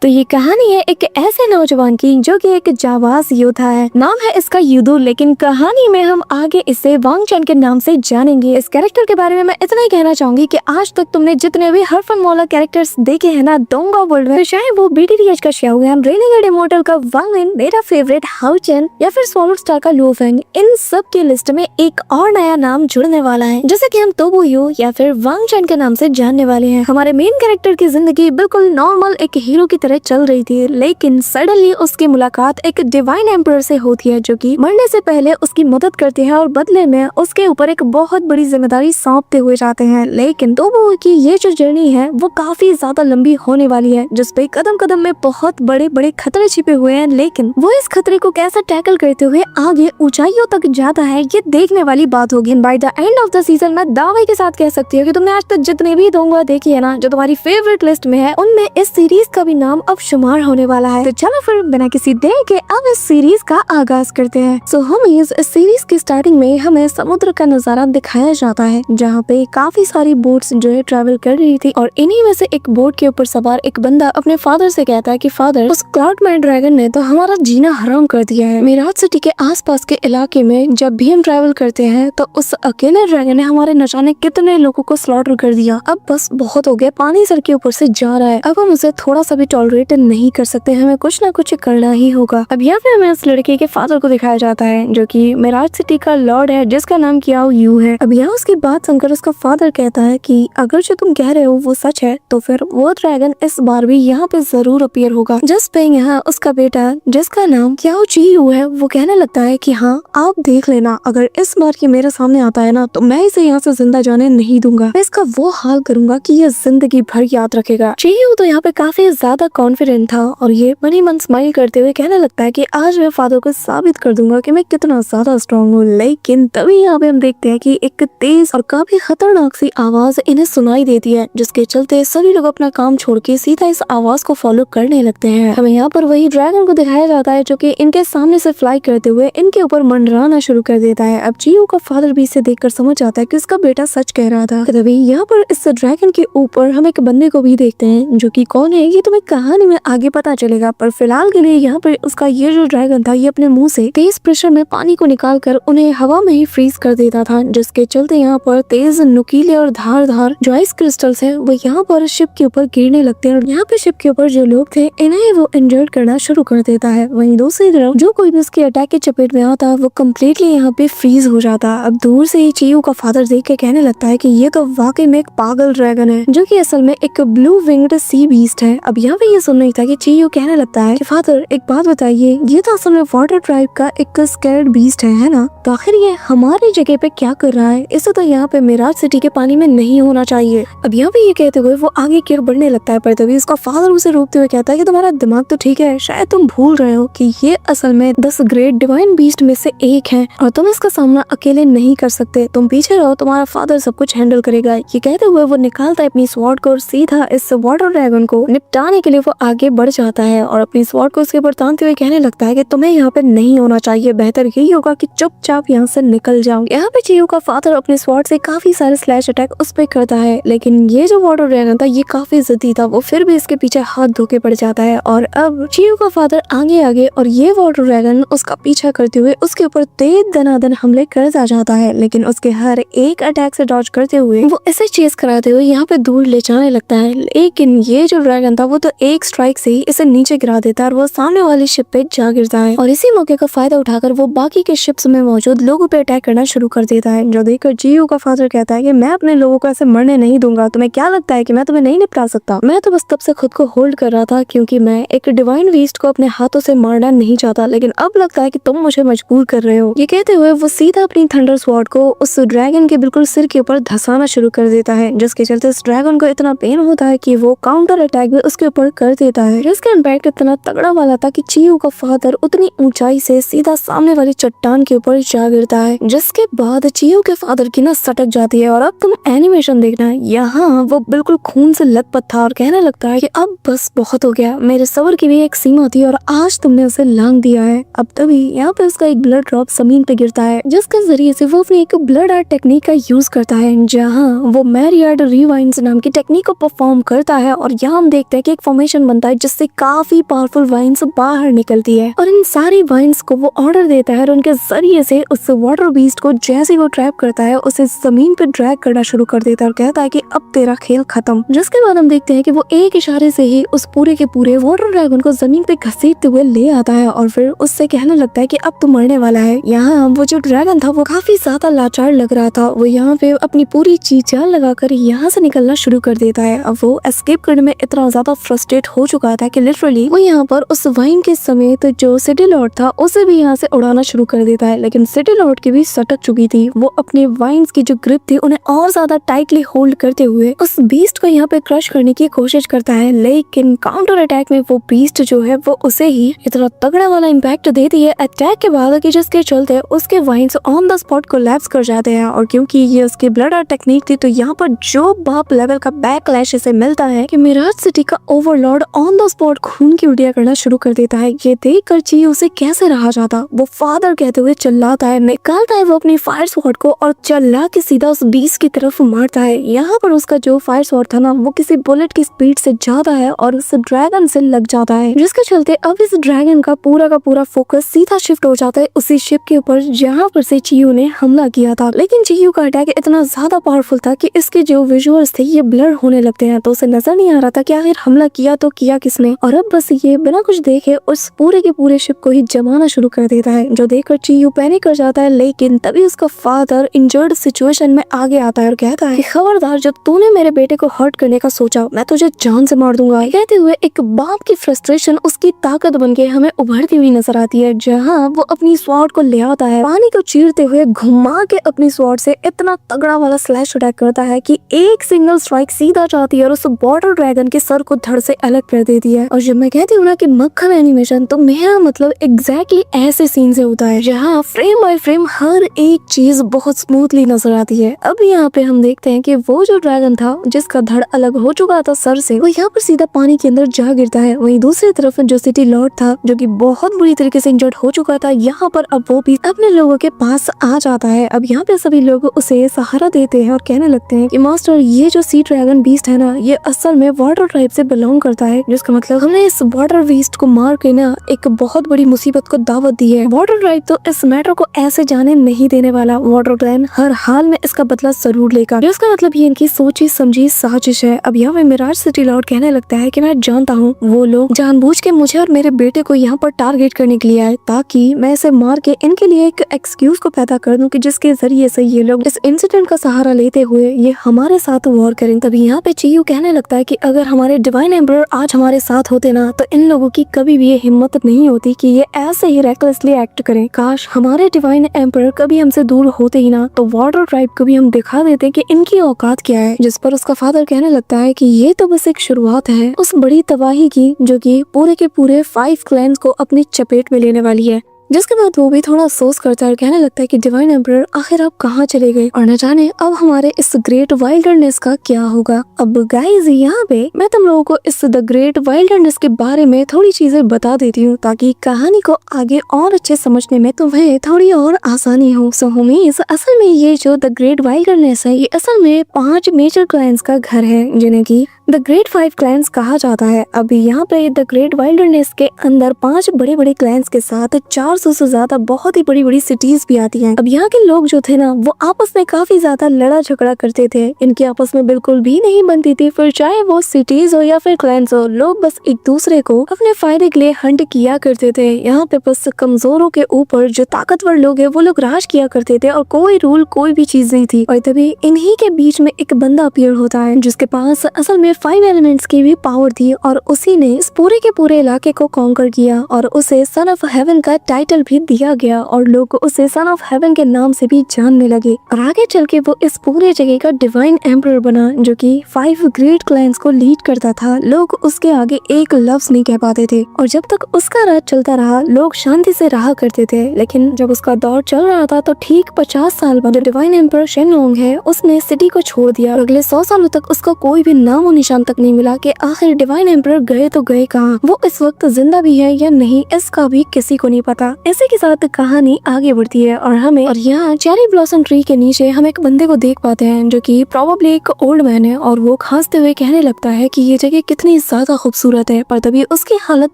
तो ये कहानी है एक ऐसे नौजवान की जो कि एक जाबाज योद्धा है। नाम है इसका युदू, लेकिन कहानी में हम आगे इसे वांग चन के नाम से जानेंगे। इस कैरेक्टर के बारे में मैं इतना ही कहना चाहूंगी कि आज तक तुमने जितने भी हरफन मौला कैरेक्टर्स देखे हैं ना दोंगा वर्ल्ड में, चाहे वो बीटीटीएच का शाओयान, रेनेगेड इमोर्टल का वांग लिन, मेरा फेवरेट हाउ चन या फिर स्वॉर्ड स्टार का लू फेंग, इन सब की लिस्ट में एक और नया नाम जुड़ने वाला है, जैसे कि हम तोबू यू या फिर वांग चन के नाम से जानने वाले हैं। हमारे मेन कैरेक्टर की जिंदगी बिल्कुल नॉर्मल एक हीरो की तरह चल रही थी, लेकिन सडनली उसकी मुलाकात एक डिवाइन एम्परर से होती है, जो कि मरने से पहले उसकी मदद करते हैं और बदले में उसके ऊपर एक बहुत बड़ी जिम्मेदारी सौंपते हुए जाते हैं। लेकिन तोबू की ये जो जर्नी है वो काफी ज्यादा लंबी होने वाली है, जिसपे कदम कदम में बहुत बड़े बड़े खतरे छिपे हुए हैं, लेकिन वो इस खतरे को कैसे टैकल करते हुए आगे ऊंचाइयों तक जाता है, ये देखने वाली बात होगी। By the end of the season मैं दावे के साथ कह सकती हूँ कि तुमने आज तक जितने भी दोंगा देखी है ना, जो तुम्हारी फेवरेट लिस्ट में है, उनमें इस सीरीज का भी नाम अब शुमार होने वाला है। तो चलो फिर बिना किसी देर के अब इस सीरीज का आगाज करते हैं। सो इस सीरीज की स्टार्टिंग में हमें समुद्र का नजारा दिखाया जाता है, जहाँ पे काफी सारी बोट्स जो है ट्रैवल कर रही थी, और इन्हीं में से एक बोट के ऊपर सवार एक बंदा अपने फादर से कहता है कि फादर, उस क्लाउडमैन ड्रैगन ने तो हमारा जीना हराम कर दिया है। मिराज सिटी के आसपास के इलाके में जब भी हम ट्रैवल करते हैं तो उस अकेले ड्रैगन ने हमारे न जाने कितने लोगों को स्लॉटर कर दिया। अब बस बहुत हो गया, पानी सर के ऊपर से जा रहा है, अब हम उसे थोड़ा सा भी टॉलरेट नहीं कर सकते, हमें कुछ ना कुछ करना ही होगा। अब यहाँ पे हमें उस लड़के के फादर को दिखाया जाता है, जो कि मिराज सिटी का लॉर्ड है, जिसका नाम कियाओ यू है। अब यहाँ उसकी बात सुनकर उसका फादर कहता है कि अगर जो तुम कह रहे हो वो सच है, तो फिर वो ड्रैगन इस बार भी यहाँ पे जरूर अपीयर होगा। जिस पे यहाँ उसका बेटा, जिसका नाम कियाओ चीयू है, वो कहने लगता है कि हाँ आप देख लेना, अगर इस बार ये मेरे सामने आता है ना, तो मैं इसे यहाँ से जिंदा जाने नहीं दूंगा, मैं इसका वो हाल करूंगा कि ये जिंदगी भर याद रखेगा। चीयू तो यहाँ पे काफी ज्यादा कॉन्फिडेंट था, और ये मनी मन स्माइल करते हुए कहने लगता है कि आज मैं फादर को साबित कर दूंगा कि मैं कितना ज्यादा स्ट्रॉन्ग हूँ। लेकिन तभी यहाँ पे हम देखते हैं कि एक तेज और काफी खतरनाक सी आवाज इन्हें सुनाई देती है, जिसके चलते सभी लोग अपना काम छोड़ के सीधा इस आवाज को फॉलो करने लगते हैं। हमें यहाँ पर वही ड्रैगन को दिखाया जाता है, जो कि इनके सामने से फ्लाई करते हुए इनके ऊपर मंडराना शुरू कर देता है। अब चीयू का फादर भी इसे देखकर समझ आता है कि उसका बेटा सच कह रहा था। तभी यहाँ पर इस ड्रैगन के ऊपर हम एक बंदे को भी देखते हैं, जो कि कौन है ये तुम्हें कहानी में आगे पता चलेगा, पर फिलहाल के लिए यहाँ पर उसका ये जो ड्रैगन था, ये अपने मुंह से तेज प्रेशर में पानी को निकाल कर उन्हें हवा में ही फ्रीज कर देता था, जिसके चलते यहाँ पर तेज नुकीले और धारदार जो आइस क्रिस्टल्स है वो यहाँ पर शिप के ऊपर गिरने लगते हैं, और यहाँ पे शिप के ऊपर जो लोग थे इन्हें वो इंजर्ड करना शुरू कर देता है। वहीं दूसरी तरफ जो कोई भी उसके अटैक के चपेट में आता वो कम्प्लीटली यहाँ पे फ्रीज हो जाता। अब दूर से ही चीयू का फादर देख के कहने लगता है कि ये तो वाकई में एक पागल ड्रैगन है, जो कि असल में एक ब्लू विंग्ड सी बीस्ट है। अब यहाँ पे ये सुन नहीं था कि चीयू कहने लगता है कि फादर एक बात बताइए, ये तो असल में वाटर ट्राइब का एक स्कैर्ड बीस्ट है ना, तो आखिर ये हमारी जगह पे क्या कर रहा है, इसे तो यहाँ पे मिराज सिटी के पानी में नहीं होना चाहिए। अब यहाँ पे ये कहते हुए वो आगे की ओर बढ़ने लगता है, पर तभी उसका फादर उसे रोकते हुए कहता है कि तुम्हारा दिमाग तो ठीक है, शायद तुम भूल रहे हो कि ये असल में 10 ग्रेट डिवाइन बीस्ट में से एक है, और तुम इसका सामना अकेले नहीं कर सकते, तुम पीछे रहो, तुम्हारा फादर सब कुछ हैंडल करेगा। ये कहते हुए वो निकालता है अपनी स्वॉर्ड को और सीधा इस वाटर ड्रैगन को निपटाने के लिए वो आगे बढ़ जाता है, और अपनी स्वॉर्ड को उसके ऊपर तानते हुए कहने लगता है कि तुम्हें यहाँ पे नहीं होना चाहिए, बेहतर यही होगा कि चुपचाप यहाँ से निकल जाओ। यहाँ पे चीयू का फादर अपने स्वॉर्ड से काफी सारे स्लैश अटैक उस पे करता है, लेकिन ये जो वाटर ड्रैगन था ये काफी जिद्दी था, वो फिर भी इसके पीछे हाथ धोके पड़ जाता है, और अब चीयू का फादर आगे आगे और ये वाटर ड्रैगन उसका पीछा करते हुए उसके ऊपर तेज दनादन हमले करता जाता है, लेकिन उसके हर एक अटैक से डॉज करते हुए वो ऐसे चेस कराते हुए यहाँ पे दूर ले जाने लगता है। लेकिन ये जो ड्रैगन था वो तो एक स्ट्राइक से ही इसे नीचे गिरा देता है, और वो सामने वाली शिप पे जा गिरता है, और इसी मौके का फायदा उठाकर वो बाकी के शिप्स में मौजूद लोगों पे अटैक करना शुरू कर देता है, जो देखकर चीयू का फादर कहता है कि मैं अपने लोगों को ऐसे मरने नहीं दूंगा, तुम्हें क्या लगता है कि मैं तुम्हें नहीं निपटा सकता, मैं तो बस तब से खुद को होल्ड कर रहा था क्योंकि मैं एक डिवाइन बीस्ट को अपने हाथों से मारना नहीं चाहता, लेकिन अब लगता है कि तुम मुझे मजबूर कर रहे हो। ये कहते हुए वो सीधा अपनी थंडर स्वॉर्ड को उस ड्रैगन के बिल्कुल सिर के ऊपर धसाना शुरू कर देता है, जिसके चलते उस ड्रैगन को इतना पेन होता है कि वो काउंटर अटैक भी उसके ऊपर कर देता है, जिसका इम्पैक्ट इतना तगड़ा वाला था कि चीयू का फादर उतनी ऊंचाई से सीधा सामने वाली चट्टान के ऊपर जा गिरता है, जिसके बाद चीयू के फादर की ना सटक जाती है। और अब तुम एनिमेशन देखना, यहाँ वो बिल्कुल खून से लथपथ था और कहने लगता है कि अब बस बहुत हो गया, मेरे सब्र की भी एक सीमा थी और आज तुमने उसे लांग दिया है। अब तभी यहाँ पे उसका एक ब्लड ड्रॉप जमीन पे गिरता है, जिसके जरिए से वो अपनी एक ब्लड आर्ट टेक्निक का यूज करता है, जहाँ वो मैरियार्ड रिवाइंड्स नाम की टेक्निक को परफॉर्म करता है। और यहाँ हम देखते हैं कि एक फॉर्मेशन बनता है जिससे काफी पावरफुल वाइन्स बाहर निकलती है और इन सारी वाइन्स को वो ऑर्डर देता है और उनके जरिए से उस वाटर बीस्ट को जैसे वो ट्रैप करता है उसे जमीन पे ड्रैग करना शुरू कर देता है और कहता है कि अब तेरा खेल खत्म। जिसके बाद हम देखते हैं कि वो एक इशारे से ही उस पूरे के पूरे वाटर ड्रैगन को जमीन पे घसीटते हुए ले आता है और फिर उससे कहने लगता है कि अब तू मरने वाला है। यहाँ वो जो ड्रैगन था वो काफी ज्यादा लाचार लग रहा था। वो यहाँ पे अपनी पूरी चीचाल लगाकर यहाँ से निकलना शुरू कर देता है। अब वो एस्केप करने में इतना ज्यादा फ्रस्ट्रेट हो चुका था कि लिटरली वो यहाँ पर उस वाइन के समेत जो सिटी लॉर्ड था उसे भी यहाँ से उड़ाना शुरू कर देता है। लेकिन सिटी लॉर्ड की भी सटक चुकी थी। वो अपने वाइन्स की जो ग्रिप थी उन्हें और ज्यादा टाइटली होल्ड करते हुए उस बीस्ट को यहाँ पे क्रश करने की कोशिश करता है, लेकिन काउंटर अटैक में वो बीस्ट जो है वो उसे ही इतना तगड़ा वाला इम्पैक्ट देती है अटैक के बाद कि जिसके चलते उसके vines on the spot collapse कर जाते हैं। और क्योंकि ये उसकी ब्लड आर्ट टेक्निक थी तो यहाँ पर जो बाप लेवल का बैकलैश इसे मिलता है कि मिराज सिटी का ओवरलॉर्ड ऑन द स्पॉट खून की उल्टियां करना शुरू कर देता है। ये देख कर चियू उसे कैसे रहा जाता, वो फादर कहते हुए चिल्लाता है, निकालता है वो अपनी फायर स्वॉर्ड को और चिल्ला के सीधा उस बीस्ट की तरफ मारता है। यहाँ पर उसका जो फायर स्वॉर्ड था ना वो किसी बुलेट की स्पीड से ज्यादा है और उस ड्रैगन से लग जाता है, जिसके चलते अब इस ड्रैगन का पूरा फोकस सीधा शिफ्ट हो जाता है उसी शिप के ऊपर जहाँ पर से चियू ने हमला किया था। लेकिन चियू का अटैक इतना ज्यादा पावरफुल था कि इसके जो विजुअल्स थे ये ब्लर होने लगते हैं, तो उसे नजर नहीं आ रहा था कि आखिर हमला किया तो किया किसने। और अब बस ये बिना कुछ देखे उस पूरे के पूरे शिप को ही जमाना शुरू कर देता है, जो देखकर चियू पैनिक कर जाता है। लेकिन तभी उसका फादर इंजर्ड सिचुएशन में आगे आता है और कहता है कि खबरदार, जब तूने मेरे बेटे को हर्ट करने का सोचा मैं तुझे जान से मार दूंगा। कहते हुए एक बाप की फ्रस्ट्रेशन उसकी ताकत बन के हमें उभरती हुई नजर आती है, जहाँ वो अपनी स्वॉर्ड को ले आता है, पानी को चीरते हुए घुमा के अपनी स्वॉर्ड से इतना तगड़ा वाला स्लैश अटैक करता है कि एक सिंगल स्ट्राइक सीधा जाती है और उस वाटर ड्रैगन के सर को धड़ से अलग कर देती है। और जब मैं कहती हूँ ना कि मक्खन एनिमेशन, तो मेरा मतलब एग्जैक्टली ऐसे सीन से होता है जहाँ फ्रेम बाय फ्रेम हर एक चीज बहुत स्मूथली नजर आती है। अब यहाँ पे हम देखते हैं कि वो जो ड्रैगन था जिसका धड़ अलग हो चुका था सर से, वो यहाँ पर सीधा पानी के अंदर जा गिरता है। वहीं दूसरी तरफ जो सिटी लॉर्ड था जो कि बहुत बुरी तरीके से इंजर्ड हो चुका था, यहाँ पर अब वो भी अपने लोगों के पास आ जाता है। अब यहाँ पे सभी लोग उसे सहारा देते हैं और कहने लगते हैं कि मास्टर, ये जो सी ड्रैगन बीस्ट है ना ये असल में वाटर ट्राइब से बिलोंग करता है, जिसका मतलब हमने इस वाटर बीस्ट को मार के ना एक बहुत बड़ी मुसीबत को दावत दी है। वाटर ट्राइब तो इस मैटर को ऐसे जाने नहीं देने वाला, वाटर क्लैन हर हाल में इसका बदला जरूर लेगा, जिसका मतलब ये इनकी सोची समझी साजिश है। अब यहाँ पे मिराज सिटी लॉर्ड कहने लगता है कि मैं जानता हूँ वो लोग जानबूझ के मुझे और मेरे बेटे को यहाँ पर टारगेट करने के लिए आए, ताकि मैं इसे मार के इनके लिए एक एक्सक्यूज को पैदा कर दूं कि जिसके जरिए से ये लोग इस इंसिडेंट का सहारा लेते हुए ये हमारे साथ वॉर करें। तभी यहाँ पे चियू कहने लगता है कि अगर हमारे डिवाइन एम्परर आज हमारे साथ होते ना तो इन लोगों की कभी भी ये हिम्मत नहीं होती कि ये ऐसे ही रेकलेसली एक्ट करें। काश हमारे डिवाइन एम्परर कभी हमसे दूर होते ही ना, तो वाटर ट्राइब को भी हम दिखा देते कि इनकी औकात क्या है। जिस पर उसका फादर कहने लगता है कि ये तो बस एक शुरुआत है उस बड़ी तबाही की जो कि पूरे के पूरे 5 क्लैंस को अपनी चपेट में लेने वाली है। जिसके बाद वो भी थोड़ा अफसोस करता है और कहने लगता है कि डिवाइन एम्परर आखिर आप कहाँ चले गए और न जाने अब हमारे इस ग्रेट वाइल्डरनेस का क्या होगा। अब गाइज यहाँ पे मैं तुम लोगों को इस द ग्रेट वाइल्डरनेस के बारे में थोड़ी चीजें बता देती हूँ ताकि कहानी को आगे और अच्छे समझने में तुम्हें थोड़ी और आसानी हो। सो होमीज, असल में ये जो द ग्रेट वाइल्डरनेस है ये असल में 5 मेजर क्लैंस का घर है जिन्हें की द ग्रेट 5 क्लैंस कहा जाता है। अभी यहाँ पे द ग्रेट वाइल्डरनेस के अंदर 5 बड़े बड़े क्लैंस के साथ 400 से ज्यादा बहुत ही बड़ी बड़ी सिटीज भी आती हैं। अब यहाँ के लोग जो थे ना वो आपस में काफी ज्यादा लड़ा झगड़ा करते थे, इनकी आपस में बिल्कुल भी नहीं बनती थी। फिर चाहे वो सिटीज हो या फिर क्लैंस हो, लोग बस एक दूसरे को अपने फायदे के लिए हंट किया करते थे। यहाँ पे बस कमजोरों के ऊपर जो ताकतवर लोग है वो लोग राज किया करते थे और कोई रूल कोई भी चीज नहीं थी। और तभी इन्हीं के बीच में एक बंदा अपीयर होता है जिसके पास असल में 5 एलिमेंट्स की भी पावर थी और उसी ने इस पूरे के पूरे इलाके को कॉन्कर किया और उसे सन ऑफ हेवन का टाइटल भी दिया गया और लोग उसे सन ऑफ हेवन के नाम से भी जानने लगे। और आगे चल के वो इस पूरे जगह का डिवाइन एम्परर बना जो कि 5 ग्रेट क्लैंस को लीड करता था। लोग उसके आगे एक लफ्ज नहीं कह पाते थे और जब तक उसका राज चलता रहा लोग शांति से रहा करते थे। लेकिन जब उसका दौर चल रहा था तो ठीक 50 साल बाद डिवाइन एम्परर शेनलोंग है उसने सिटी को छोड़ दिया और अगले 100 सालों तक उसका कोई भी नामो निशान तक नहीं मिला कि आखिर डिवाइन एम्परर गए तो गए कहाँ। वो इस वक्त जिंदा भी है या नहीं, इसका भी किसी को नहीं पता। इसी के साथ कहानी आगे बढ़ती है और यहाँ चेरी ब्लॉसम ट्री के नीचे हम एक बंदे को देख पाते हैं जो कि प्रोबेबली एक ओल्ड मैन है और वो खांसते हुए कहने लगता है कि ये जगह कितनी ज्यादा खूबसूरत है। पर तभी उसकी हालत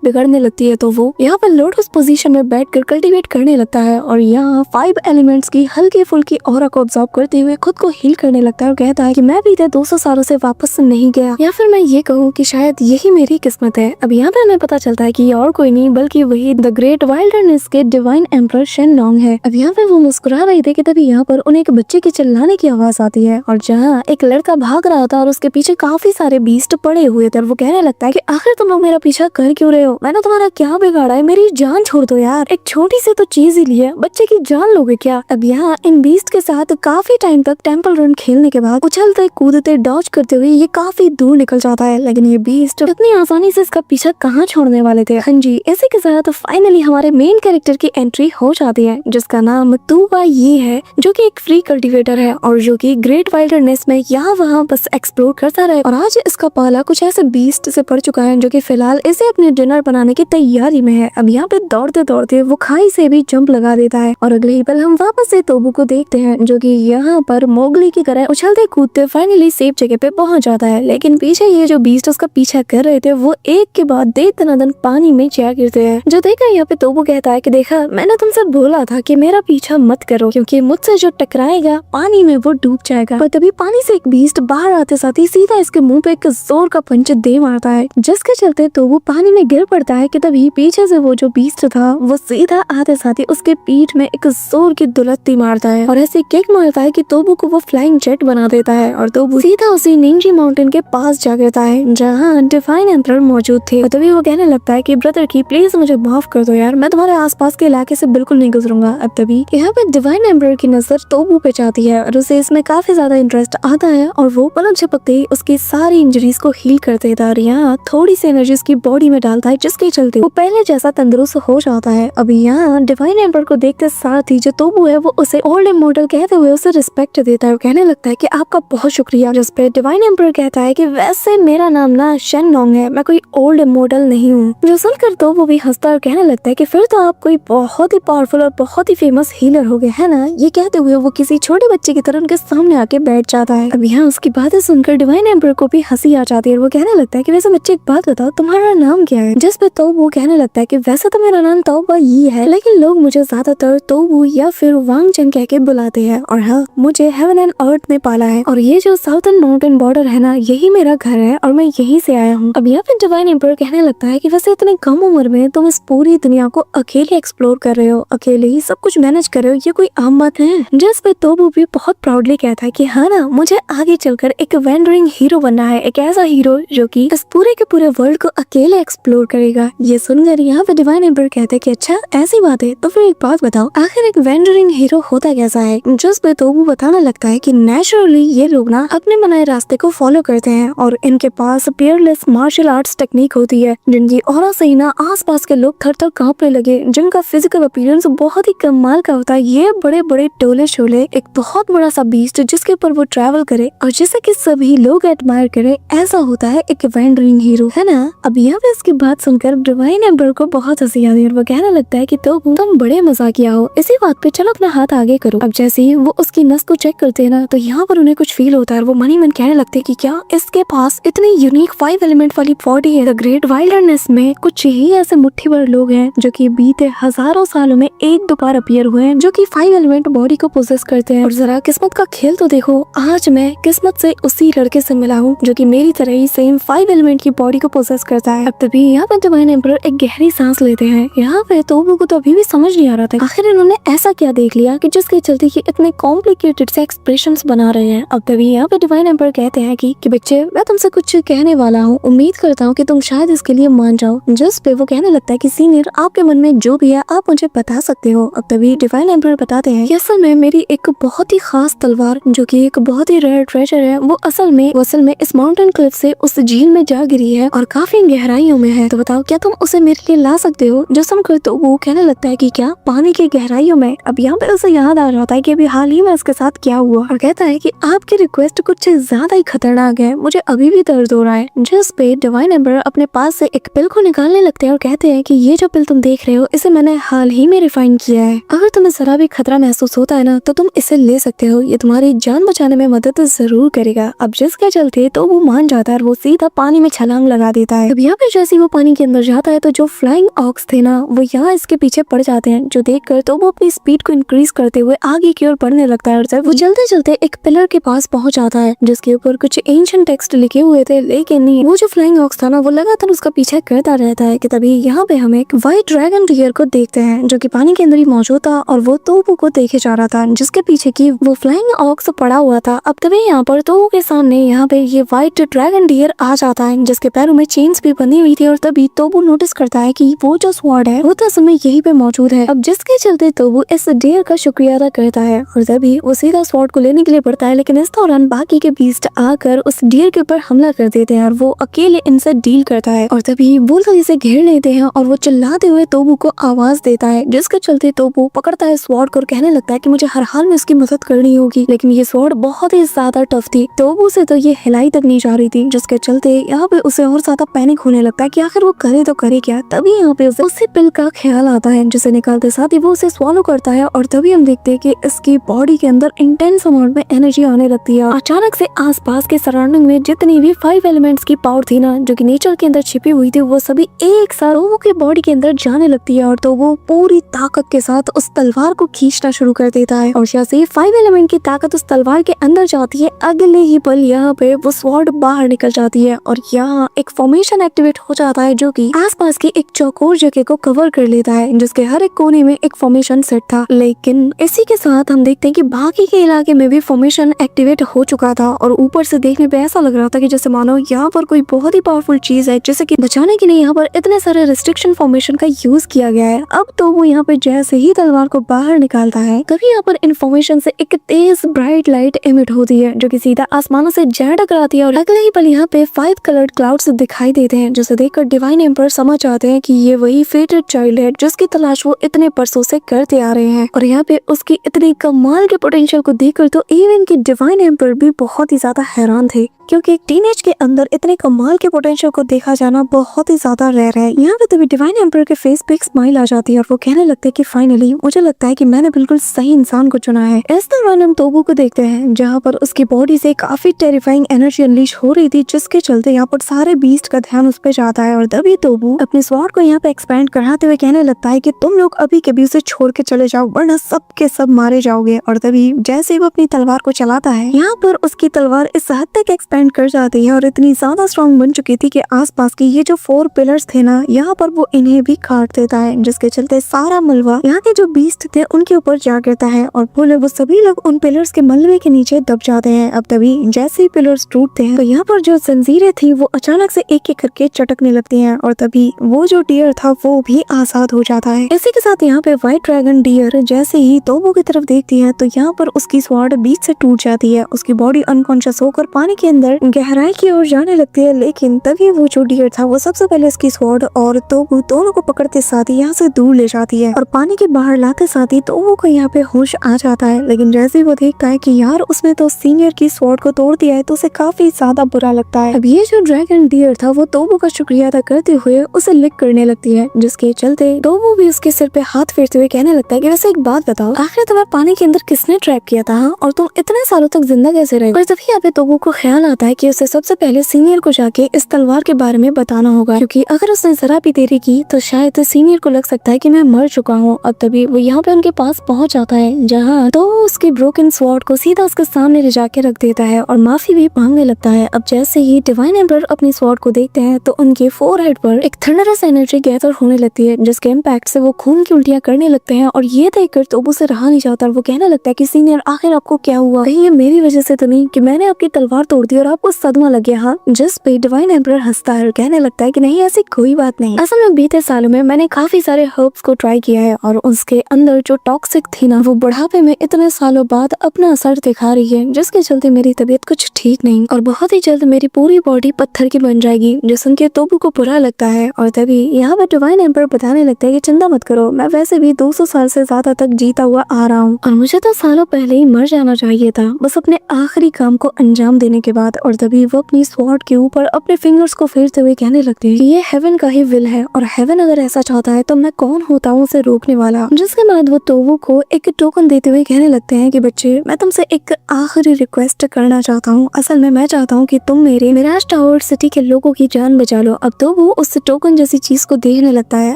बिगड़ने लगती है तो वो यहाँ पर लोटस पोजीशन में बैठकर कल्टीवेट करने लगता है और यहाँ 5 एलिमेंट्स की हल्की फुल्की ऑरा को ऑब्जॉर्व करते हुए खुद को हील करने लगता है और कहता है कि मैं बीते 200 सालों से वापस नहीं गया, या फिर मैं ये कहूँ कि शायद यही मेरी किस्मत है। अब यहाँ पे हमें पता चलता है कि ये और कोई नहीं बल्कि वही द ग्रेट वाइल्डरनेस के डिवाइन एम्परर शेन लॉन्ग है। अब यहाँ पे वो मुस्कुरा रहे थे कि तभी यहाँ पर उन्हें एक बच्चे के चिल्लाने की आवाज आती है और जहाँ एक लड़का भाग रहा था और उसके पीछे काफी सारे बीस्ट पड़े हुए थे और वो कहने लगता है कि आखिर तुम लोग मेरा पीछा कर क्यों रहे हो, मैंने तुम्हारा क्या बिगाड़ा है, मेरी जान छोड़ दो यार, एक छोटी सी तो चीज ही ली है, बच्चे की जान लोगे क्या। अब यहाँ इन बीस्ट के साथ काफी टाइम तक टेंपल रन खेलने के बाद उछलते कूदते डॉज करते हुए ये काफी दूर निकल जाता है, लेकिन ये बीस्ट इतनी आसानी से इसका पीछा कहाँ छोड़ने वाले थे। हाँ जी, इसी के साथ फाइनली हमारे मेन कैरेक्टर की एंट्री हो जाती है जिसका नाम तुवा ये है, जो कि एक फ्री कल्टीवेटर है और जो कि ग्रेट वाइल्डरनेस में यहाँ वहाँ बस एक्सप्लोर करता रहे। और आज इसका पाला कुछ ऐसे बीस्ट से पड़ चुका है जो कि फिलहाल इसे अपने डिनर बनाने की तैयारी में है। अब यहाँ पे दौड़ते दौड़ते वो खाई से भी जंप लगा देता है और अगले ही पल हम वापस से तोबू को देखते हैं जो कि यहाँ पर मोगली की तरह उछलते कूदते फाइनली सेफ जगह पे पहुंच जाता है। लेकिन पीछे ये जो बीस्ट उसका पीछा कर रहे थे वो एक के बाद दे दनादन पानी में जा गिरते हैं। जो देखा यहाँ पे तोबू कहता है कि देखा मैंने तुमसे बोला था कि मेरा पीछा मत करो क्योंकि मुझसे जो टकराएगा पानी में वो डूब जाएगा। पर तभी पानी से एक बीस्ट बाहर आते साथ ही सीधा इसके मुंह पे एक जोर का पंच दे मारता है जिसके चलते तोबू पानी में गिर पड़ता है कि तभी पीछे से वो जो बीस्ट था वो सीधा आते साथ ही उसके पीठ में एक जोर की दुलत्ती मारता है और ऐसे किक मारता है कि तोबू को वो फ्लाइंग जेट बना देता है और तोबू सीधा उसी निंजी माउंटेन के पास जा गिरता है जहाँ डिवाइन एम्परर मौजूद थे। और तभी वो कहने लगता है कि ब्रदर की प्लीज मुझे माफ कर दो यार, मैं तुम्हारे आसपास के इलाके से बिल्कुल नहीं गुजरूंगा। अब तभी यहाँ पे डिवाइन एम्परर की नजर तोबू पे जाती है और उसे इसमें काफी ज्यादा इंटरेस्ट आता है और वो पलक झपकते ही उसकी सारी इंजरीज को हील कर देता है और यहाँ थोड़ी सी एनर्जी उसकी बॉडी में डालता है जिसके चलते वो पहले जैसा तंदुरुस्त हो जाता है। अभी यहाँ डिवाइन एम्परर को देखते साथ ही जो तोबू है वो उसे ओल्ड इमॉर्टल कहते हुए उसे रिस्पेक्ट देता है और कहने लगता है कि आपका बहुत शुक्रिया। जिस पे डिवाइन एम्परर कहता है कि वैसे मेरा नाम ना शेन लॉन्ग है, मैं कोई ओल्ड इमॉर्टल नहीं हूँ। जो सुनकर तो वो भी हंसता है और कहने लगता है कि फिर तो आप कोई बहुत ही पावरफुल और बहुत ही फेमस हीलर हो गए है ना। ये कहते हुए वो किसी छोटे बच्चे की तरह उनके सामने आके बैठ जाता है। अब यहाँ उसकी बातें सुनकर डिवाइन एम्परर को भी हंसी आ जाती है और वो कहने लगता है कि वैसे बच्चे एक बात बताओ तुम्हारा नाम क्या है। जिस पे तो वो कहने लगता है कि वैसे तो मेरा नाम तोबा ये है लेकिन लोग मुझे ज्यादातर तोबू या फिर वांगचन कह के बुलाते हैं और हाँ मुझे हेवन एंड अर्थ में पाला है और ये जो साउथर्न माउंटेन बॉर्डर है ना यही मेरा घर है और मैं यहीं से आया हूँ। अब यहाँ पे डिवाइन एम्परर कहने लगता है कि वैसे इतने कम उम्र में तुम इस पूरी दुनिया को अकेले एक्सप्लोर कर रहे हो, अकेले ही सब कुछ मैनेज कर रहे हो, ये कोई आम बात है। जिस पे तोबू भी बहुत प्राउडली कहता है कि हाँ ना मुझे आगे चलकर एक वेंडरिंग हीरो बनना है, एक ऐसा हीरो जो कि इस पूरे के पूरे वर्ल्ड को अकेले एक्सप्लोर करेगा। ये सुनकर यहाँ पे डिवाइन एम्परर कहते हैं कि अच्छा ऐसी बात है तो फिर एक बात बताओ आखिर एक वेंडरिंग हीरो होता कैसा है। जिस पे तोबू बताने लगता है कि नेचुरली ये लोग ना अपने बनाए रास्ते को फॉलो करते हैं और इनके पास पियरलेस मार्शल आर्ट्स टेक्निक होती है जिनकी ऑरा से ही ना आसपास के लोग थर थर कांपने लगे, जिनका फिजिकल अपीयरेंस बहुत ही कमाल का होता है। ये बड़े बड़े टोले शोले एक बहुत बड़ा सा बीस्ट जिसके ऊपर वो ट्रैवल करे और जिसे कि सभी लोग एडमायर करे, ऐसा होता है एक वेंडरिंग हीरो है ना। अब यहाँ पे इसकी बात सुनकर डिवाइन एम्परर को बहुत हंसी आती है और वो कहने लगता है कि तुम बड़े मजाकिया हो, इसी बात पे चलो अपना हाथ आगे करो। अब जैसे ही वो उसकी नस को चेक करते हैं ना तो यहाँ पर उन्हें कुछ फील होता है और वो मन ही मन कहने लगते हैं कि क्या इसके पास इतनी यूनिक 5 एलिमेंट वाली बॉडी है। द ग्रेट वाइल्डरनेस में कुछ ही ऐसे मुट्ठी भर लोग हैं जो कि बीते हजारों सालों में एक दो बार अपीयर हुए हैं जो कि 5 एलिमेंट बॉडी को पोजेस करते हैं। और जरा किस्मत का खेल तो देखो, आज मैं किस्मत से उसी लड़के से मिला हूँ जो कि मेरी तरह ही सेम 5 एलिमेंट की बॉडी को पोजेस करता है। अब तभी यहाँ पर डिवाइन एम्परर एक गहरी सांस लेते हैं। यहाँ पे तोबू को तो अभी भी समझ नहीं आ रहा था आखिर इन्होंने ऐसा क्या देख लिया कि जिसके चलते ये इतने कॉम्प्लिकेटेड से एक्सप्रेशंस बना रहे हैं। अब तभी यहाँ पे डिवाइन एम्परर कहते हैं कि बच्चे मैं तुमसे कुछ कहने वाला हूँ, उम्मीद करता हूँ कि तुम शायद इसके लिए मान जाओ। जिस पे वो कहने लगता है कि सीनियर आपके मन में जो भी है आप मुझे बता सकते हो। अब तभी डिवाइन एम्परर बताते हैं कि असल में मेरी एक बहुत ही खास तलवार जो कि एक बहुत ही रेयर ट्रेजर है वो असल में इस माउंटेन क्लिफ से उस झील में जा गिरी है और काफी गहराइयों में है। तो बताओ क्या तुम उसे मेरे लिए ला सकते हो। जो सुनकर तो वो कहने लगता है कि क्या पानी की गहराइयों में। अब यहाँ पे उसे याद आ जाता है कि अभी हाल ही में उसके साथ क्या हुआ और कहता है कि आपकी रिक्वेस्ट कुछ ज्यादा ही खतरनाक है, मुझे अभी भी दर्द हो रहा है। जिस पे डिवाइन एम्बर अपने पास से एक पिल को निकालने लगते हैं और कहते हैं कि ये जो पिल तुम देख रहे हो इसे मैंने हाल ही में रिफाइन किया है। अगर तुम्हें जरा भी खतरा महसूस होता है ना तो तुम इसे ले सकते हो, ये तुम्हारी जान बचाने में मदद जरूर करेगा। अब जिसके चलते तो वो मान जाता है और वो सीधा पानी में छलांग लगा देता है। अब यहाँ पे जैसे वो पानी के अंदर जाता है तो जो फ्लाइंग ऑक्स थे ना वो यहाँ इसके पीछे पड़ जाते हैं, जो देखकर तो वो अपनी स्पीड को इंक्रीज करते हुए आगे की ओर बढ़ने लगता है। और जब वो चलते चलते एक पिलर के पास पहुंच जाता है जिसके ऊपर कुछ एंशिएंट टेक्स्ट लिखे हुए थे, लेकिन वो जो फ्लाइंग ऑक्स था ना वो लगातार उसका पीछा करता रहता है कि तभी यहाँ पे हम एक व्हाइट ड्रैगन डियर को देखते हैं जो कि पानी के अंदर ही मौजूद था और वो तोबू को देखे जा रहा था जिसके पीछे की वो फ्लाइंग ऑक्स पड़ा हुआ था। अब तभी यहाँ पर तोबू के सामने यहाँ पे ये व्हाइट ड्रैगन डियर आ जाता है जिसके पैरों में चेन्स भी बंधी हुई थी और तभी तोबू नोटिस करता है कि वो जो स्वॉर्ड है वो तो समय यहीं पे मौजूद है। अब जिसके चलते तोबू इस डियर का शुक्रिया अदा करता है और तभी वो सीधा स्वॉर्ड को लेने के लिए बढ़ता है, लेकिन इस दौरान बाकी के बीस्ट आकर उस डियर के ऊपर हमला कर देते हैं और वो अकेले इनसे डील करता है। और तभी वो लोग इसे घेर लेते हैं और वो चिल्लाते हुए तोबू को आवाज देता है, जिसके चलते तोबू पकड़ता है स्वॉर्ड को और कहने लगता है कि मुझे हर हाल में इसकी मदद करनी होगी। लेकिन ये स्वॉर्ड बहुत ही ज्यादा टफ थी, तोबू से तो ये हिलाई तक नहीं जा रही थी, जिसके चलते यहाँ पे उसे और ज्यादा पैनिक होने लगता है कि आखिर वो करे तो करे क्या। तभी यहाँ पे उसे पिल का ख्याल आता है जिसे निकालते साथ ही वो उसे स्वॉलो करता है और तभी हम देखते हैं कि इसकी बॉडी के अंदर इंटेंस अमाउंट में एनर्जी आने लगती है। अचानक से आसपास के सराउंडिंग में जितनी भी 5 एलिमेंट्स की पावर थी ना जो कि नेचर के अंदर छिपी हुई थी वो सभी एक साथ तोबू के बॉडी के अंदर जाने लगती है और तो वो पूरी ताकत के साथ उस तलवार को खींचना शुरू कर देता है और जैसे 5 एलिमेंट की ताकत उस तलवार के अंदर जाती है अगले ही पल यहाँ पे वो स्वॉर्ड बाहर निकल जाती है और यहाँ एक फॉर्मेशन एक्टिवेट हो जाता है जो कि आसपास की एक चौकोर जगह को कवर कर लेता है जिसके हर एक कोने में एक फॉर्मेशन सेट था। लेकिन इसी के साथ हम देखते हैं कि बाकी के इलाके में भी फॉर्मेशन एक्टिवेट हो चुका था और ऊपर से देखने पे ऐसा लग रहा था कि जैसे मानो यहाँ पर कोई बहुत ही पावरफुल चीज है जिसे कि बचाने के लिए यहाँ पर इतने सारे रिस्ट्रिक्शन फॉर्मेशन का यूज किया गया है। अब तो वो यहाँ पे जैसे ही तलवार को बाहर निकालता है तभी यहाँ पर इन्फॉर्मेशन से एक तेज ब्राइट लाइट इमिट होती है जो कि सीधा आसमानों से जा टकराती है और अगले ही पल यहाँ पे 5 कलर्ड क्लाउड्स दिखाई देते हैं जिसे देखकर डिवाइन एम्पर समझ जाते हैं कि ये वही फेटेड चाइल्ड है जिसकी तलाश वो इतने परसों से करते आ रहे हैं। और यहाँ पे उसकी इतनी कमाल के पोटेंशियल को देखकर तो इवन की डिवाइन एम्पर भी बहुत ही ज्यादा हैरान थे, क्योंकि एक टीनेज के अंदर इतने कमाल के पोटेंशियल को देखा जाना बहुत ही ज्यादा रेयर है। यहाँ पे तभी डिवाइन एम्पर के फेस पे एक स्माइल आ जाती है और वो कहने लगते हैं कि फाइनली मुझे लगता है कि मैंने बिल्कुल सही इंसान को चुना है। इस दौरान हम तोबू को देखते हैं जहाँ पर उसकी बॉडी से काफी टेरिफाइंग एनर्जी अनलीश हो रही थी जिसके चलते यहाँ पर सारे बीस्ट का ध्यान उस पर जाता है और तभी तोबू अपने स्वॉर्ड को यहाँ पे एक्सपेंड कराते हुए कहने लगता है कि तुम लोग अभी के भी उसे छोड़ के चले जाओ वरना सब के सब मारे जाओगे। और तभी जैसे वो अपनी तलवार को चलाता है यहाँ पर उसकी तलवार इस हद तक एक्सपेंड कर जाती है और इतनी ज्यादा स्ट्रॉन्ग बन चुकी थी कि आसपास की ये जो 4 पिलर्स थे ना यहाँ पर वो इन्हें भी काट देता है, जिसके चलते सारा मलबा यहाँ के जो बीस्ट थे उनके ऊपर जा गिरता है और वो सभी लोग उन पिलर्स के मलबे के नीचे दब जाते हैं। अब तभी जैसे ही पिलर्स टूटते हैं तो यहाँ पर जो जंजीरें थी वो अचानक से एक एक करके चटकने लगती हैं और तभी वो जो डियर था वो भी आजाद हो जाता है। इसी के साथ यहाँ पे व्हाइट ड्रैगन डियर जैसे ही तोबू की तरफ देखती है तो यहाँ पर उसकी स्वॉर्ड बीच से टूट जाती है, उसकी बॉडी अनकॉन्शियस होकर पानी के अंदर गहराई की ओर जाने लगती है। लेकिन तभी वो जो डियर था वो सबसे पहले उसकी स्वॉर्ड और तोबू दोनों को पकड़ते साथ ही यहाँ से दूर ले जाती है और पानी के बाहर लाते साथ ही तोबू को यहाँ पे होश आ जाता है। लेकिन जैसे ही वो देखता है कि यार उसने तो सीनियर की स्वॉर्ड को तोड़ दिया है तो उसे काफी ज्यादा बुरा लगता है। अब ये जो ड्रैगन डियर था वो तोबू का शुक्रिया अदा करते हुए उसे लिक करने लगती है, जिसके चलते तोबू भी उसके सिर पे हाथ फेरते हुए कहने लगता है कि वैसे एक बात बताओ, आखिर तुम्हें पानी के अंदर किसने ट्रैप किया था और तुम इतने सालों तक जिंदा कैसे रहे? और तभी यहाँ पे तोबू को ख्याल आता है कि उसे सबसे पहले सीनियर को जाके इस तलवार के बारे में बताना होगा, क्योंकि अगर उसने जरा भी देरी की तो शायद सीनियर को लग सकता है कि मैं मर चुका हूँ। अब तभी वो यहाँ पे उनके पास पहुँच जाता है जहाँ तो उसकी ब्रोकन स्वॉर्ड को सीधा उसके सामने ले जाके रख देता है और माफी भी मांगने लगता है। अब जैसे ही डिवाइन एम्पर अपनी स्वॉर्ड को देखते हैं तो उनके फोरहेड पर एक थंडरस एनर्जी गैदर होने लगती है, जिसके इम्पैक्ट से वो खून की उल्टियां करने लगते हैं और ये देखकर तोबू से रहा नहीं जाता और वो कहने लगता है कि सीनियर आखिर आपको क्या हुआ? कहीं ये मेरी वजह से तो नहीं कि मैंने आपकी तलवार तोड़ दी और आपको सदमा लग गया? हाँ। जिस पे डिवाइन एम्पर हंसता है और कहने लगता है कि नहीं ऐसी कोई बात नहीं, असल में बीते सालों में मैंने काफी सारे हर्ब्स को ट्राई किया है और उसके अंदर जो टॉक्सिक थी ना वो बुढ़ापे में इतने सालों बाद अपना असर दिखा रही है, जिसके चलते मेरी तबीयत कुछ ठीक नहीं और बहुत ही जल्द मेरी पूरी बॉडी पत्थर की बन जाएगी। जो सुन के तोबू को बुरा लगता है और तभी यहाँ पर डिवाइन एम्पर बताने लगता है कि चिंता मत करो, मैं वैसे भी 200 साल से ज्यादा तक जीता हुआ आ रहा हूँ और मुझे तो सालों पहले ही मर जाना चाहिए था, बस अपने आखिरी काम को अंजाम देने के बाद। बाद और तभी वो अपनी स्वॉर्ड के ऊपर अपने फिंगर्स को फेरते हुए कहने लगते हैं कि ये हेवन का ही विल है और हेवन अगर ऐसा चाहता है तो मैं कौन होता हूँ उसे रोकने वाला। जिसके बाद वो तोबू को एक टोकन देते हुए कहने लगते हैं कि बच्चे मैं तुमसे एक आखिरी रिक्वेस्ट करना चाहता हूँ। असल में मैं चाहता हूँ कि तुम मेरे मिराज टावर सिटी के लोगों की जान बचा लो। अब तो वो उस टोकन जैसी चीज को देखने लगता है।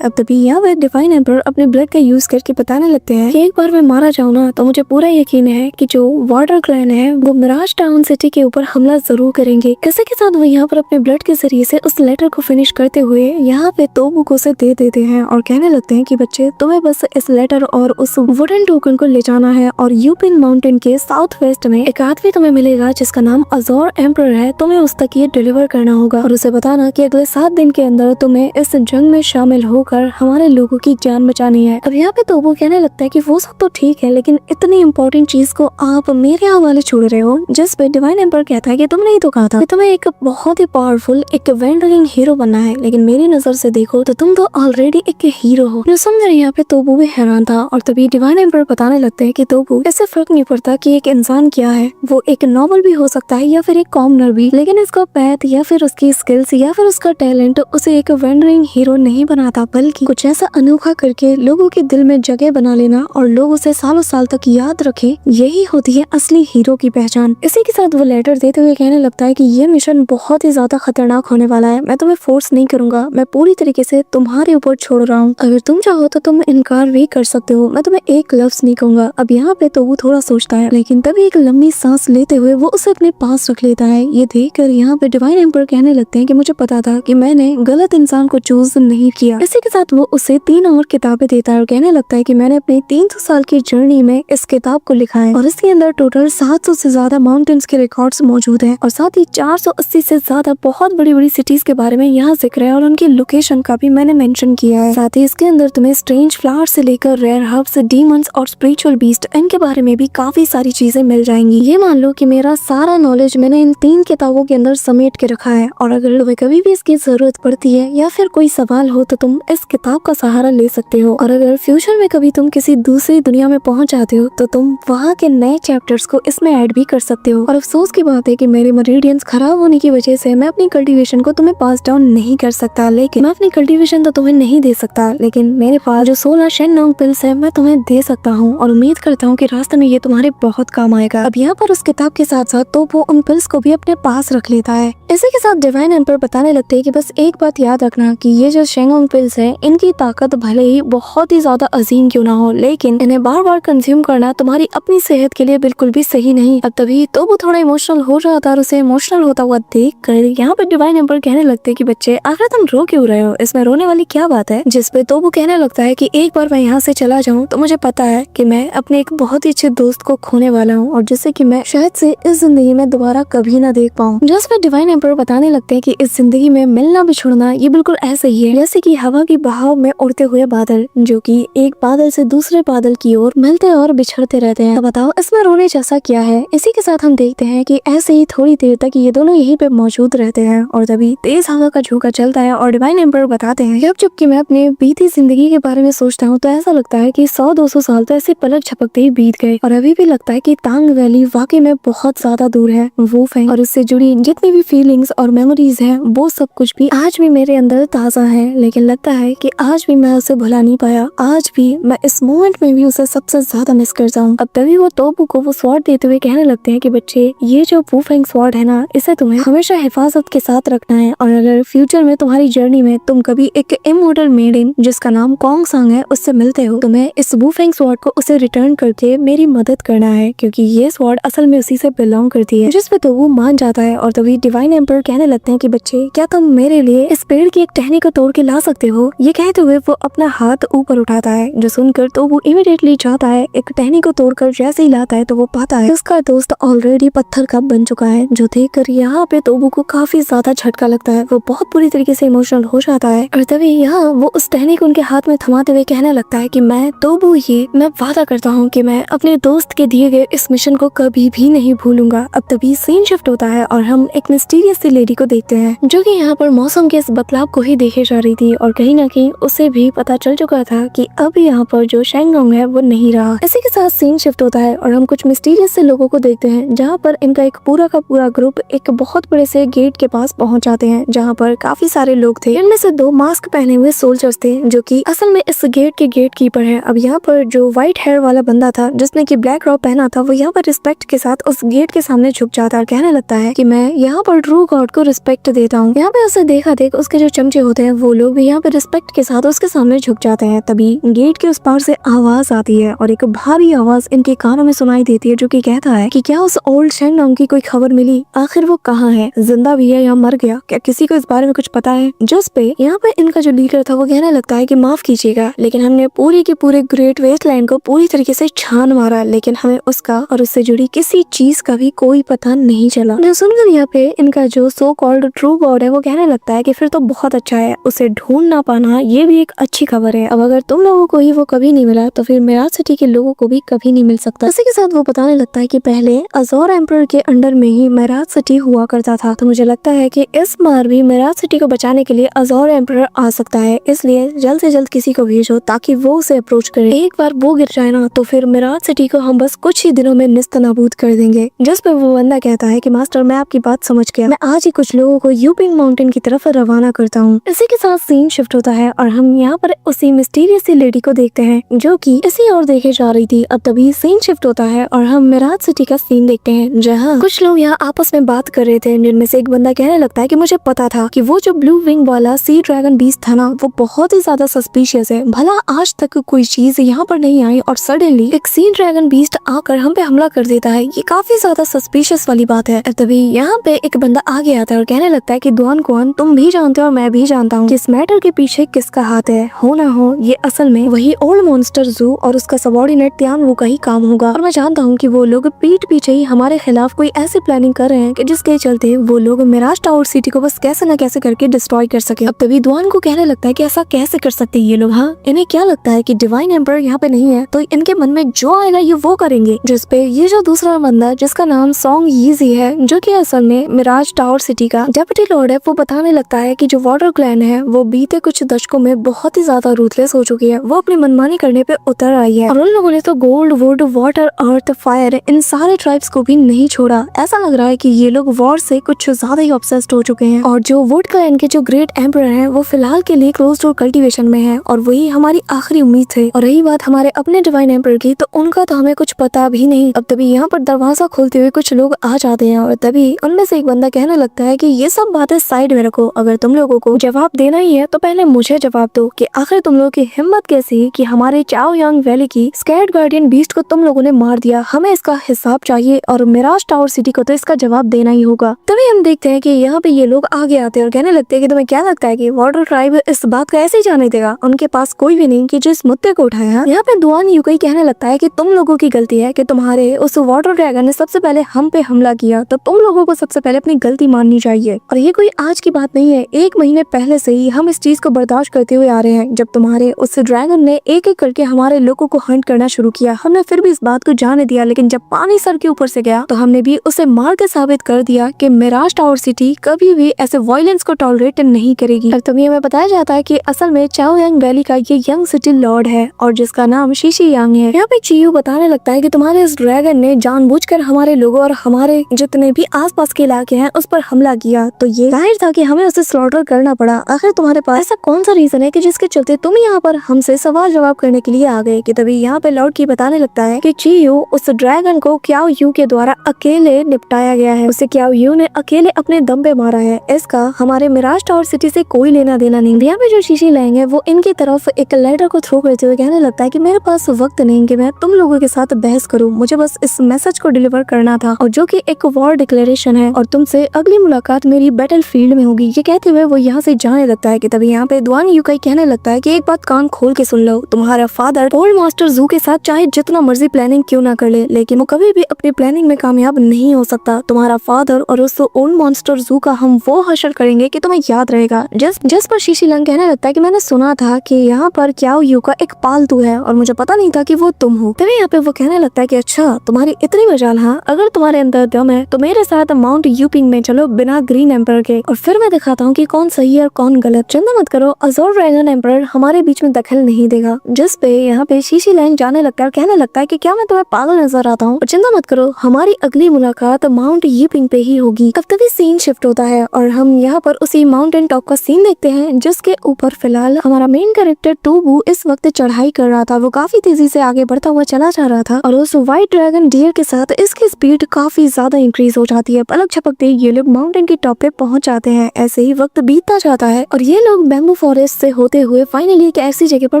अब तभी यहाँ पे डिवाइन एम्पर अपने ब्लड का यूज करके बताने लगते हैं कि एक बार मैं मारा जाऊँ ना तो मुझे पूरा यकीन है कि जो वाटर क्लैन है वो मिराज टाउन सिटी के ऊपर हमला जरूर करेंगे। इसी के साथ वो यहाँ पर अपने ब्लड के जरिए से उस लेटर को फिनिश करते हुए यहाँ पे तोबू को उसे दे देते हैं और कहने लगते हैं कि बच्चे तुम्हें बस इस लेटर और उस वुडन टोकन को ले जाना है और यूपिन माउंटेन के साउथ वेस्ट में एक आदमी तुम्हें मिलेगा जिसका नाम अजोर एम्पर है। तुम्हें उस तक ये डिलीवर करना होगा और उसे बताना कि अगले 7 दिन के अंदर तुम्हें इस जंग में शामिल होकर हमारे लोगों की जान बचानी है। अब यहाँ पे तोबू कहने लगता है कि वो सब तो ठीक है लेकिन इतनी इम्पोर्टेंट चीज को आप मेरे हवाले छोड़ रहे हो। जिस पे डिवाइन एम्पर कहता है कि तुमने ही तो कहा था कि तुम्हें एक बहुत ही पावरफुल एक वेंडरिंग हीरो बनना है, लेकिन मेरी नजर से देखो तो तुम तो ऑलरेडी एक हीरो हो। जो समझ यहाँ पे तोबू भी हैरान था और तभी डिवाइन एम्पर बताने लगते हैं कि तोबू ऐसे फर्क नहीं पड़ता कि एक इंसान क्या है, वो एक नॉर्मल भी हो सकता है या फिर एक कॉमनर भी, लेकिन इसका पैथ या फिर उसकी स्किल्स या फिर उसका टैलेंट उसे एक वेंडरिंग हीरो नहीं बनाता, बल्कि कुछ ऐसा अनोखा करके लोगों के दिल में जगह बना लेना और लोग उसे सालों साल तक याद रखे, यही होती है असली हीरो की पहचान। इसी के साथ वो लेटर देते हुए कहने लगता है कि ये मिशन बहुत ही ज्यादा खतरनाक होने वाला है। मैं तुम्हें फोर्स नहीं करूंगा, मैं पूरी तरीके से तुम्हारे ऊपर छोड़ रहा हूँ। अगर तुम चाहो तो तुम इनकार भी कर सकते हो, मैं तुम्हें एक लफ्ज नहीं कहूंगा। अब यहाँ पे तो वो थोड़ा सोचता है, लेकिन तभी एक लंबी सांस लेते हुए वो उसे अपने पास रख लेता है। ये देखकर यहाँ पे डिवाइन एम्पर कहने लगते हैं कि मुझे पता था कि मैंने गलत इंसान को चूज नहीं किया। इसी के साथ वो उसे 3 और किताबें देता है और कहने लगता है कि मैंने अपनी 300 साल की जर्नी में इस किताब को लिखा है और इसके अंदर टोटल 700 से ज्यादा माउंटेन्स के रिकॉर्ड्स मौजूद हैं और साथ ही 480 से ज्यादा बहुत बड़ी बड़ी सिटीज के बारे में यहाँ जिक्र है और उनकी लोकेशन का भी मैंने मेंशन किया है। साथ ही इसके अंदर तुम्हें स्ट्रेंज फ्लावर्स से लेकर रेयर हर्ब्स, डीमंस और स्पिरिचुअल बीस्ट, इनके बारे में भी काफी सारी चीजें मिल जाएंगी। ये मान लो कि मेरा सारा नॉलेज मैंने इन 3 किताबों के अंदर समेट के रखा है और अगर तुम्हें कभी भी इसकी जरूरत पड़ती है या फिर कोई सवाल हो तो तुम इस किताब का सहारा ले सकते हो और अगर फ्यूचर में कभी तुम किसी दूसरी दुनिया में पहुंच जाते हो तो तुम वहाँ के नए चैप्टर्स को इसमें ऐड भी कर सकते हो। और अफसोस की बात है कि मेरे मरीडियंस खराब होने की वजह से मैं अपनी कल्टीवेशन को तुम्हें पास डाउन नहीं कर सकता, लेकिन मैं अपनी कल्टीवेशन तो तुम्हें नहीं दे सकता, लेकिन मेरे पास जो 16 शेनलॉन्ग पिल्स है मैं तुम्हें दे सकता हूँ और उम्मीद करता हूँ कि रास्ते में ये तुम्हारे बहुत काम आएगा। अब यहाँ पर उस किताब के साथ साथ तो वो उन पिल्स को भी अपने पास रख लेता है। इसी के साथ डिवाइन एम्पर बताने लगते हैं कि बस एक बात याद रखना कि ये जो शेंगोंग पिल्स है इनकी ताकत भले ही बहुत ही ज्यादा अजीम क्यों ना हो, लेकिन इन्हें बार बार कंज्यूम करना तुम्हारी अपनी सेहत के लिए बिल्कुल भी सही नहीं। अब तभी तो वो थोड़ा इमोशनल हो रहा था और उसे इमोशनल होता हुआ देख कर यहाँ पर डिवाइन एम्पर कहने लगते हैं कि बच्चे आखिर तुम रो क्यों रहे हो, इसमें रोने वाली क्या बात है। जिस पे तो वो कहने लगता है कि एक बार मैं यहाँ से चला जाऊँ तो मुझे पता है कि मैं अपने एक बहुत ही अच्छे दोस्त को खोने वाला हूँ और जिससे कि मैं शायद से इस जिंदगी में दोबारा कभी ना देख पाऊँ। जिस पे डिवाइन एम्पर बताने लगते हैं कि इस जिंदगी में मिलना बिछुड़ना ये बिल्कुल ऐसे ही है जैसे कि हवा की बहाव में उड़ते हुए बादल, जो कि एक बादल से दूसरे बादल की ओर मिलते और बिछड़ते रहते हैं। तो बताओ इसमें रोने जैसा क्या है। इसी के साथ हम देखते हैं कि ऐसे ही थोड़ी देर तक ये दोनों यहीं पे मौजूद रहते हैं और तभी तेज हवा का झोंका चलता है और डिवाइन एम्पर बताते हैं कि अब जबकि मैं अपनी बीती जिंदगी के बारे में सोचता हूँ तो ऐसा लगता है कि 100-200 साल तो ऐसे पलक झपकते ही बीत गए और अभी भी लगता है कि तांग वैली वाकई में बहुत ज्यादा दूर है। वूफ है और उससे जुड़ी जितनी भी फीलिंग्स और मेमोरीज है वो सब कुछ भी आज भी मेरे अंदर ताजा है, लेकिन लगता है कि आज भी मैं उसे भुला नहीं पाया। आज भी मैं इस मोमेंट में भी उसे सबसे ज्यादा मिस करता हूँ। अब तभी वो तोबू को वो स्वॉर्ड देते हुए कहने लगते हैं कि बच्चे ये जो वूफेंग स्वॉर्ड है ना, इसे तुम्हें हमेशा हिफाजत के साथ रखना है और अगर फ्यूचर में तुम्हारी जर्नी में तुम कभी एक इमॉर्टल मेडन जिसका नाम कॉन्ग सांग है उससे मिलते हो तो मैं इस वूफेंग स्वॉर्ड को उसे रिटर्न करके मेरी मदद करना है, क्योंकि ये स्वॉर्ड असल में उसी से बिलोंग करती है। जिस पे तो वो मान जाता है और तभी डिवाइन एम्पर कहने लगते हैं कि बच्चे क्या तुम मेरे लिए इस पेड़ की एक टहनी को तोड़ के ला सकते हो। ये कहते हुए वो अपना हाथ ऊपर उठाता है, जो सुनकर तो वो इमीडिएटली जाता है एक टहनी को तोड़कर जैसे ही लाता है तो वो पाता है उसका दोस्त ऑलरेडी पत्थर का बन चुका है, जो देखकर यहाँ पे तोबू को काफी ज्यादा झटका लगता है। वो बहुत बुरी तरीके से इमोशनल हो जाता है और तभी यहाँ वो उस टहनी को उनके हाथ में थमाते हुए कहने लगता है कि मैं तोबू ही मैं वादा करता हूँ कि मैं अपने दोस्त के दिए गए इस मिशन को कभी भी नहीं भूलूंगा। अब तभी सीन शिफ्ट होता है और हम एक मिस्टीरियस सी लेडी को देखते हैं जो कि यहाँ पर मौसम के इस बदलाव को ही देखे जा रही थी और कहीं ना कहीं उसे भी पता चल चुका था कि अब यहाँ पर जो शेंगोंग है वो नहीं रहा। इसी के साथ सीन शिफ्ट होता है और हम कुछ मिस्टीरियस से लोगों को देखते हैं जहाँ पर इनका एक पूरा का पूरा ग्रुप एक बहुत बड़े से गेट के पास पहुंच जाते हैं जहाँ पर काफी सारे लोग थे। इनमें से 2 मास्क पहने हुए सोल्जर्स थे जो कि असल में इस गेट के गेट कीपर है। अब यहाँ पर जो व्हाइट हेयर वाला बंदा था जिसने की ब्लैक रॉब पहना था, वो यहाँ पर रिस्पेक्ट के साथ उस गेट के सामने झुक जाता है और कहने लगता है कि मैं यहाँ पर ट्रू गॉड को रिस्पेक्ट देता हूँ। यहाँ पे उसे देखा देख उसके जो चमचे होते हैं वो लोग भी यहाँ पे रिस्पेक्ट के साथ उसके सामने झुक जाते हैं। तभी गेट के उस पार से आवाज आती है और एक भारी आवाज इनके कानों में सुनाई देती है जो कि कहता है कि क्या उस ओल्ड शेंग नाम की कोई खबर मिली? आखिर वो कहाँ है, जिंदा भी है या मर गया? क्या किसी को इस बारे में कुछ पता है? जिस पे यहाँ पे इनका जो लीडर था वो कहने लगता है कि माफ कीजिएगा लेकिन हमने पूरे के पूरे ग्रेट वेस्टलैंड को पूरी तरीके से छान मारा लेकिन हमें उसका और उससे जुड़ी किसी चीज का भी कोई पता नहीं चला। जो सुनकर यहाँ पे इनका जो सो कॉल्ड ट्रू गॉड है वो कहने लगता है कि फिर तो बहुत अच्छा है, उसे ढूंढ ना पाना ये भी एक अच्छी खबर है। अब अगर तुम लोगों को ही वो कभी नहीं मिला तो फिर मिराज सिटी के लोगों को भी कभी नहीं मिल सकता। इसी के साथ वो बताने लगता है कि पहले अज़ोर एम्परर के अंडर में ही मिराज सिटी हुआ करता था, तो मुझे लगता है कि इस बार भी मिराज सिटी को बचाने के लिए अज़ोर एम्परर आ सकता है, इसलिए जल्द से जल्द किसी को भेजो ताकि वो उसे अप्रोच करे। एक बार वो गिर जाए ना तो फिर मिराज सिटी को हम बस कुछ ही दिनों में निस्तनाबूद कर देंगे। जिस पर वो बंदा कहता है कि मास्टर मैं आपकी बात समझ गया, मैं आज ही कुछ लोगों को यूपिंग माउंटेन की तरफ रवाना करता हूँ। इसी के साथ सीन शिफ्ट होता है और हम यहाँ पर उसी मिस्टीरियस सी लेडी को देखते हैं जो कि इसी और देखे जा रही थी। अब तभी सीन शिफ्ट होता है और हम मिराज सिटी का सीन देखते हैं जहाँ कुछ लोग यहाँ आपस में बात कर रहे थे, जिनमें से एक बंदा कहने लगता है कि मुझे पता था कि वो जो ब्लू विंग वाला सी ड्रैगन बीस्ट था ना वो बहुत ही ज्यादा सस्पिशियस है। भला आज तक कोई चीज यहाँ पर नहीं आई और सडनली एक सी ड्रैगन बीस्ट आकर हम पे हमला कर देता है, ये काफी ज्यादा सस्पिशियस वाली बात है। तभी यहाँ पे एक बंदा आगे आता है और कहने लगता है कि दुआन कुआन तुम भी जानते हो और मैं भी जानता हूँ इस मैटर के पीछे किसका हाथ है। हो ना हो ये असल में वही ओल्ड मॉन्स्टर जू और उसका सबॉर्डिनेट त्यान वो का ही काम होगा और मैं जानता हूँ कि वो लोग पीठ पीछे ही हमारे खिलाफ कोई ऐसी प्लानिंग कर रहे हैं कि जिसके चलते वो लोग मिराज टावर सिटी को बस कैसे न कैसे करके डिस्ट्रॉय कर सके। अब तभी दुआन को कहने लगता है कि ऐसा कैसे कर सकते ये लोग, हाँ इन्हें क्या लगता है कि डिवाइन एम्परर यहाँ पे नहीं है तो इनके मन में जो आएगा ये वो करेंगे। जिसपे ये जो दूसरा बंदा जिसका नाम सॉन्ग यीजी है जो कि असल में मिराज टावर सिटी का डेप्यूटी लॉर्ड है, वो बताने लगता है कि जो वाटर क्लैन है वो बीते कुछ दशकों में बहुत ही ज्यादा रूथलेस हो चुकी है, वो अपनी मनमानी करने पे उतर आई है और उन लोगों ने तो gold would water earth fire in सारे ट्राइब्स को भी नहीं छोड़ा। ऐसा लग रहा है कि ये लोग वॉर से कुछ ज्यादा ही ऑब्सेस्ड हो चुके हैं और जो वुड क्लैन के जो ग्रेट एम्परर हैं वो फिलहाल के लिए क्लोज डोर कल्टीवेशन में है और वही हमारी आखिरी उम्मीद थे। और रही बात हमारे अपने डिवाइन एम्परर की तो उनका तो हमें कुछ पता भी नहीं। अब तभी यहाँ पर दरवाजा खोलते हुए कुछ लोग आ जाते हैं और तभी उनमें से एक बंदा कहने लगता है कि ये सब बातें साइड में रखो, अगर तुम लोगों को जवाब देना ही है तो पहले मुझे जवाब दो कि आखिर तुम लोगों की हिम्मत कैसी कि हमारे चाओ यांग वैली की स्कैर्ड गार्डियन बीस्ट को तुम लोगों ने मार दिया, हमें इसका हिसाब चाहिए और मिराज टावर सिटी को तो इसका जवाब देना ही होगा। तभी हम देखते हैं कि यहाँ पे ये लोग आगे आते हैं और कहने लगते हैं कि तुम्हें क्या लगता है कि वाटर ट्राइब इस बात का ऐसे ही जाने देगा, उनके पास कोई भी नहीं कि जो इस मुद्दे को उठाया। यहाँ पे दुआन यूकई कहने लगता है कि तुम लोगों की गलती है कि तुम्हारे उस वाटर ड्रैगन ने सबसे पहले हम पे हमला किया, तो तुम लोगों को सबसे पहले अपनी गलती माननी चाहिए और ये कोई आज की बात नहीं है, 1 महीने पहले से ही हम इस चीज को बर्दाश्त करते हुए आ रहे हैं। जब तुम्हारे उस ड्रैगन ने एक एक करके हमारे लोगों को हंट करना शुरू किया, हमने फिर भी इस बात को जाने दिया, लेकिन जब पानी सर के ऊपर से गया तो हमने भी उसे मार के साबित कर दिया कि मिराज टावर सिटी कभी भी ऐसे वायलेंस को टॉलरेट नहीं करेगी। और तभी हमें बताया जाता है कि असल में चाओ यांग वैली का ये यंग सिटी लॉर्ड है और जिसका नाम शीशी यांग है। यहाँ पे चियू बताने लगता है कि तुम्हारे इस ड्रैगन ने जानबूझकर हमारे लोगों और हमारे जितने भी आसपास के इलाके हैं उस पर हमला किया, तो ये जाहिर था कि हमें उसे स्लॉटर करना पड़ा। आखिर तुम्हारे पास ऐसा कौन सा रीजन है कि जिसके चलते तुम यहाँ पर हमसे सवाल जवाब करने के लिए आ गए। कि तभी यहाँ पे लॉर्ड की बताने लगता है कि चियू उस ड्रैगन को क्याओ यू के द्वारा अकेले निपटाया गया है, उसे क्याओ यू ने अकेले अपने दम पे मारा है, इसका हमारे मिराज टावर सिटी से कोई लेना देना नहीं। यहाँ पे जो शीशी लेंगे वो इनकी तरफ एक लेटर को थ्रो करते हुए कहने लगता है कि मेरे पास वक्त नहीं कि मैं तुम लोगों के साथ बहस करूं, मुझे बस इस मैसेज को डिलीवर करना था और जो कि एक वॉर डिक्लेरेशन है और तुमसे अगली मुलाकात मेरी बैटल फील्ड में होगी। ये कहते हुए वो यहाँ से जाने लगता है। कि तभी यहाँ पे दुआन यूकाई कहने लगता है कि एक बात कान खोल के सुन लो, तुम्हारा फादर ओल्ड मास्टर जू के साथ चाहे जितना मर्जी प्लानिंग क्यों ना कर ले, लेकिन वो कभी भी अपनी प्लानिंग में कामयाब नहीं हो सकता। तुम्हारा फादर और उस ओल्ड मॉन्स्टर जू का हम वो हशर करेंगे कि तुम्हें याद रहेगा। जिस पर शीशी लंग कहने लगता है कि मैंने सुना था कि यहाँ पर क्याओ यू का एक पालतू है और मुझे पता नहीं था कि वो तुम हो। तभी यहाँ पे वो कहने लगता है कि अच्छा तुम्हारी इतनी मजाल, हाँ अगर तुम्हारे अंदर दम है तो मेरे साथ माउंट यूपिंग में चलो बिना ग्रीन एम्परर के, और फिर मैं दिखाता हूँ कि कौन सही है और कौन गलत। चिंता मत करो, अज़ोर ड्रैगन एम्परर हमारे बीच में दखल नहीं देगा। जिस पे यहाँ पे शीशी लैंग जाने लगता है और कहने लगता है कि क्या मैं तुम्हें पागल नजर आता हूँ? चिंता मत करो, हमारी अगली मुलाकात माउंट यीपिंग पे ही होगी। अब तभी सीन शिफ्ट होता है और हम यहाँ पर उसी माउंटेन टॉप का सीन देखते हैं जिसके ऊपर फिलहाल हमारा मेन कैरेक्टर टोबू इस वक्त चढ़ाई कर रहा था। वो काफी तेजी से आगे बढ़ता हुआ चला जा रहा था और उस व्हाइट ड्रैगन डियर के साथ इसकी स्पीड काफी ज्यादा इंक्रीज हो जाती है। पलक झपकते ये लोग माउंटेन के टॉप पे पहुंच जाते हैं। ऐसे ही वक्त बीतता जाता है और ये लोग बैम्बू फॉरेस्ट से होते हुए फाइनली एक ऐसी जगह पर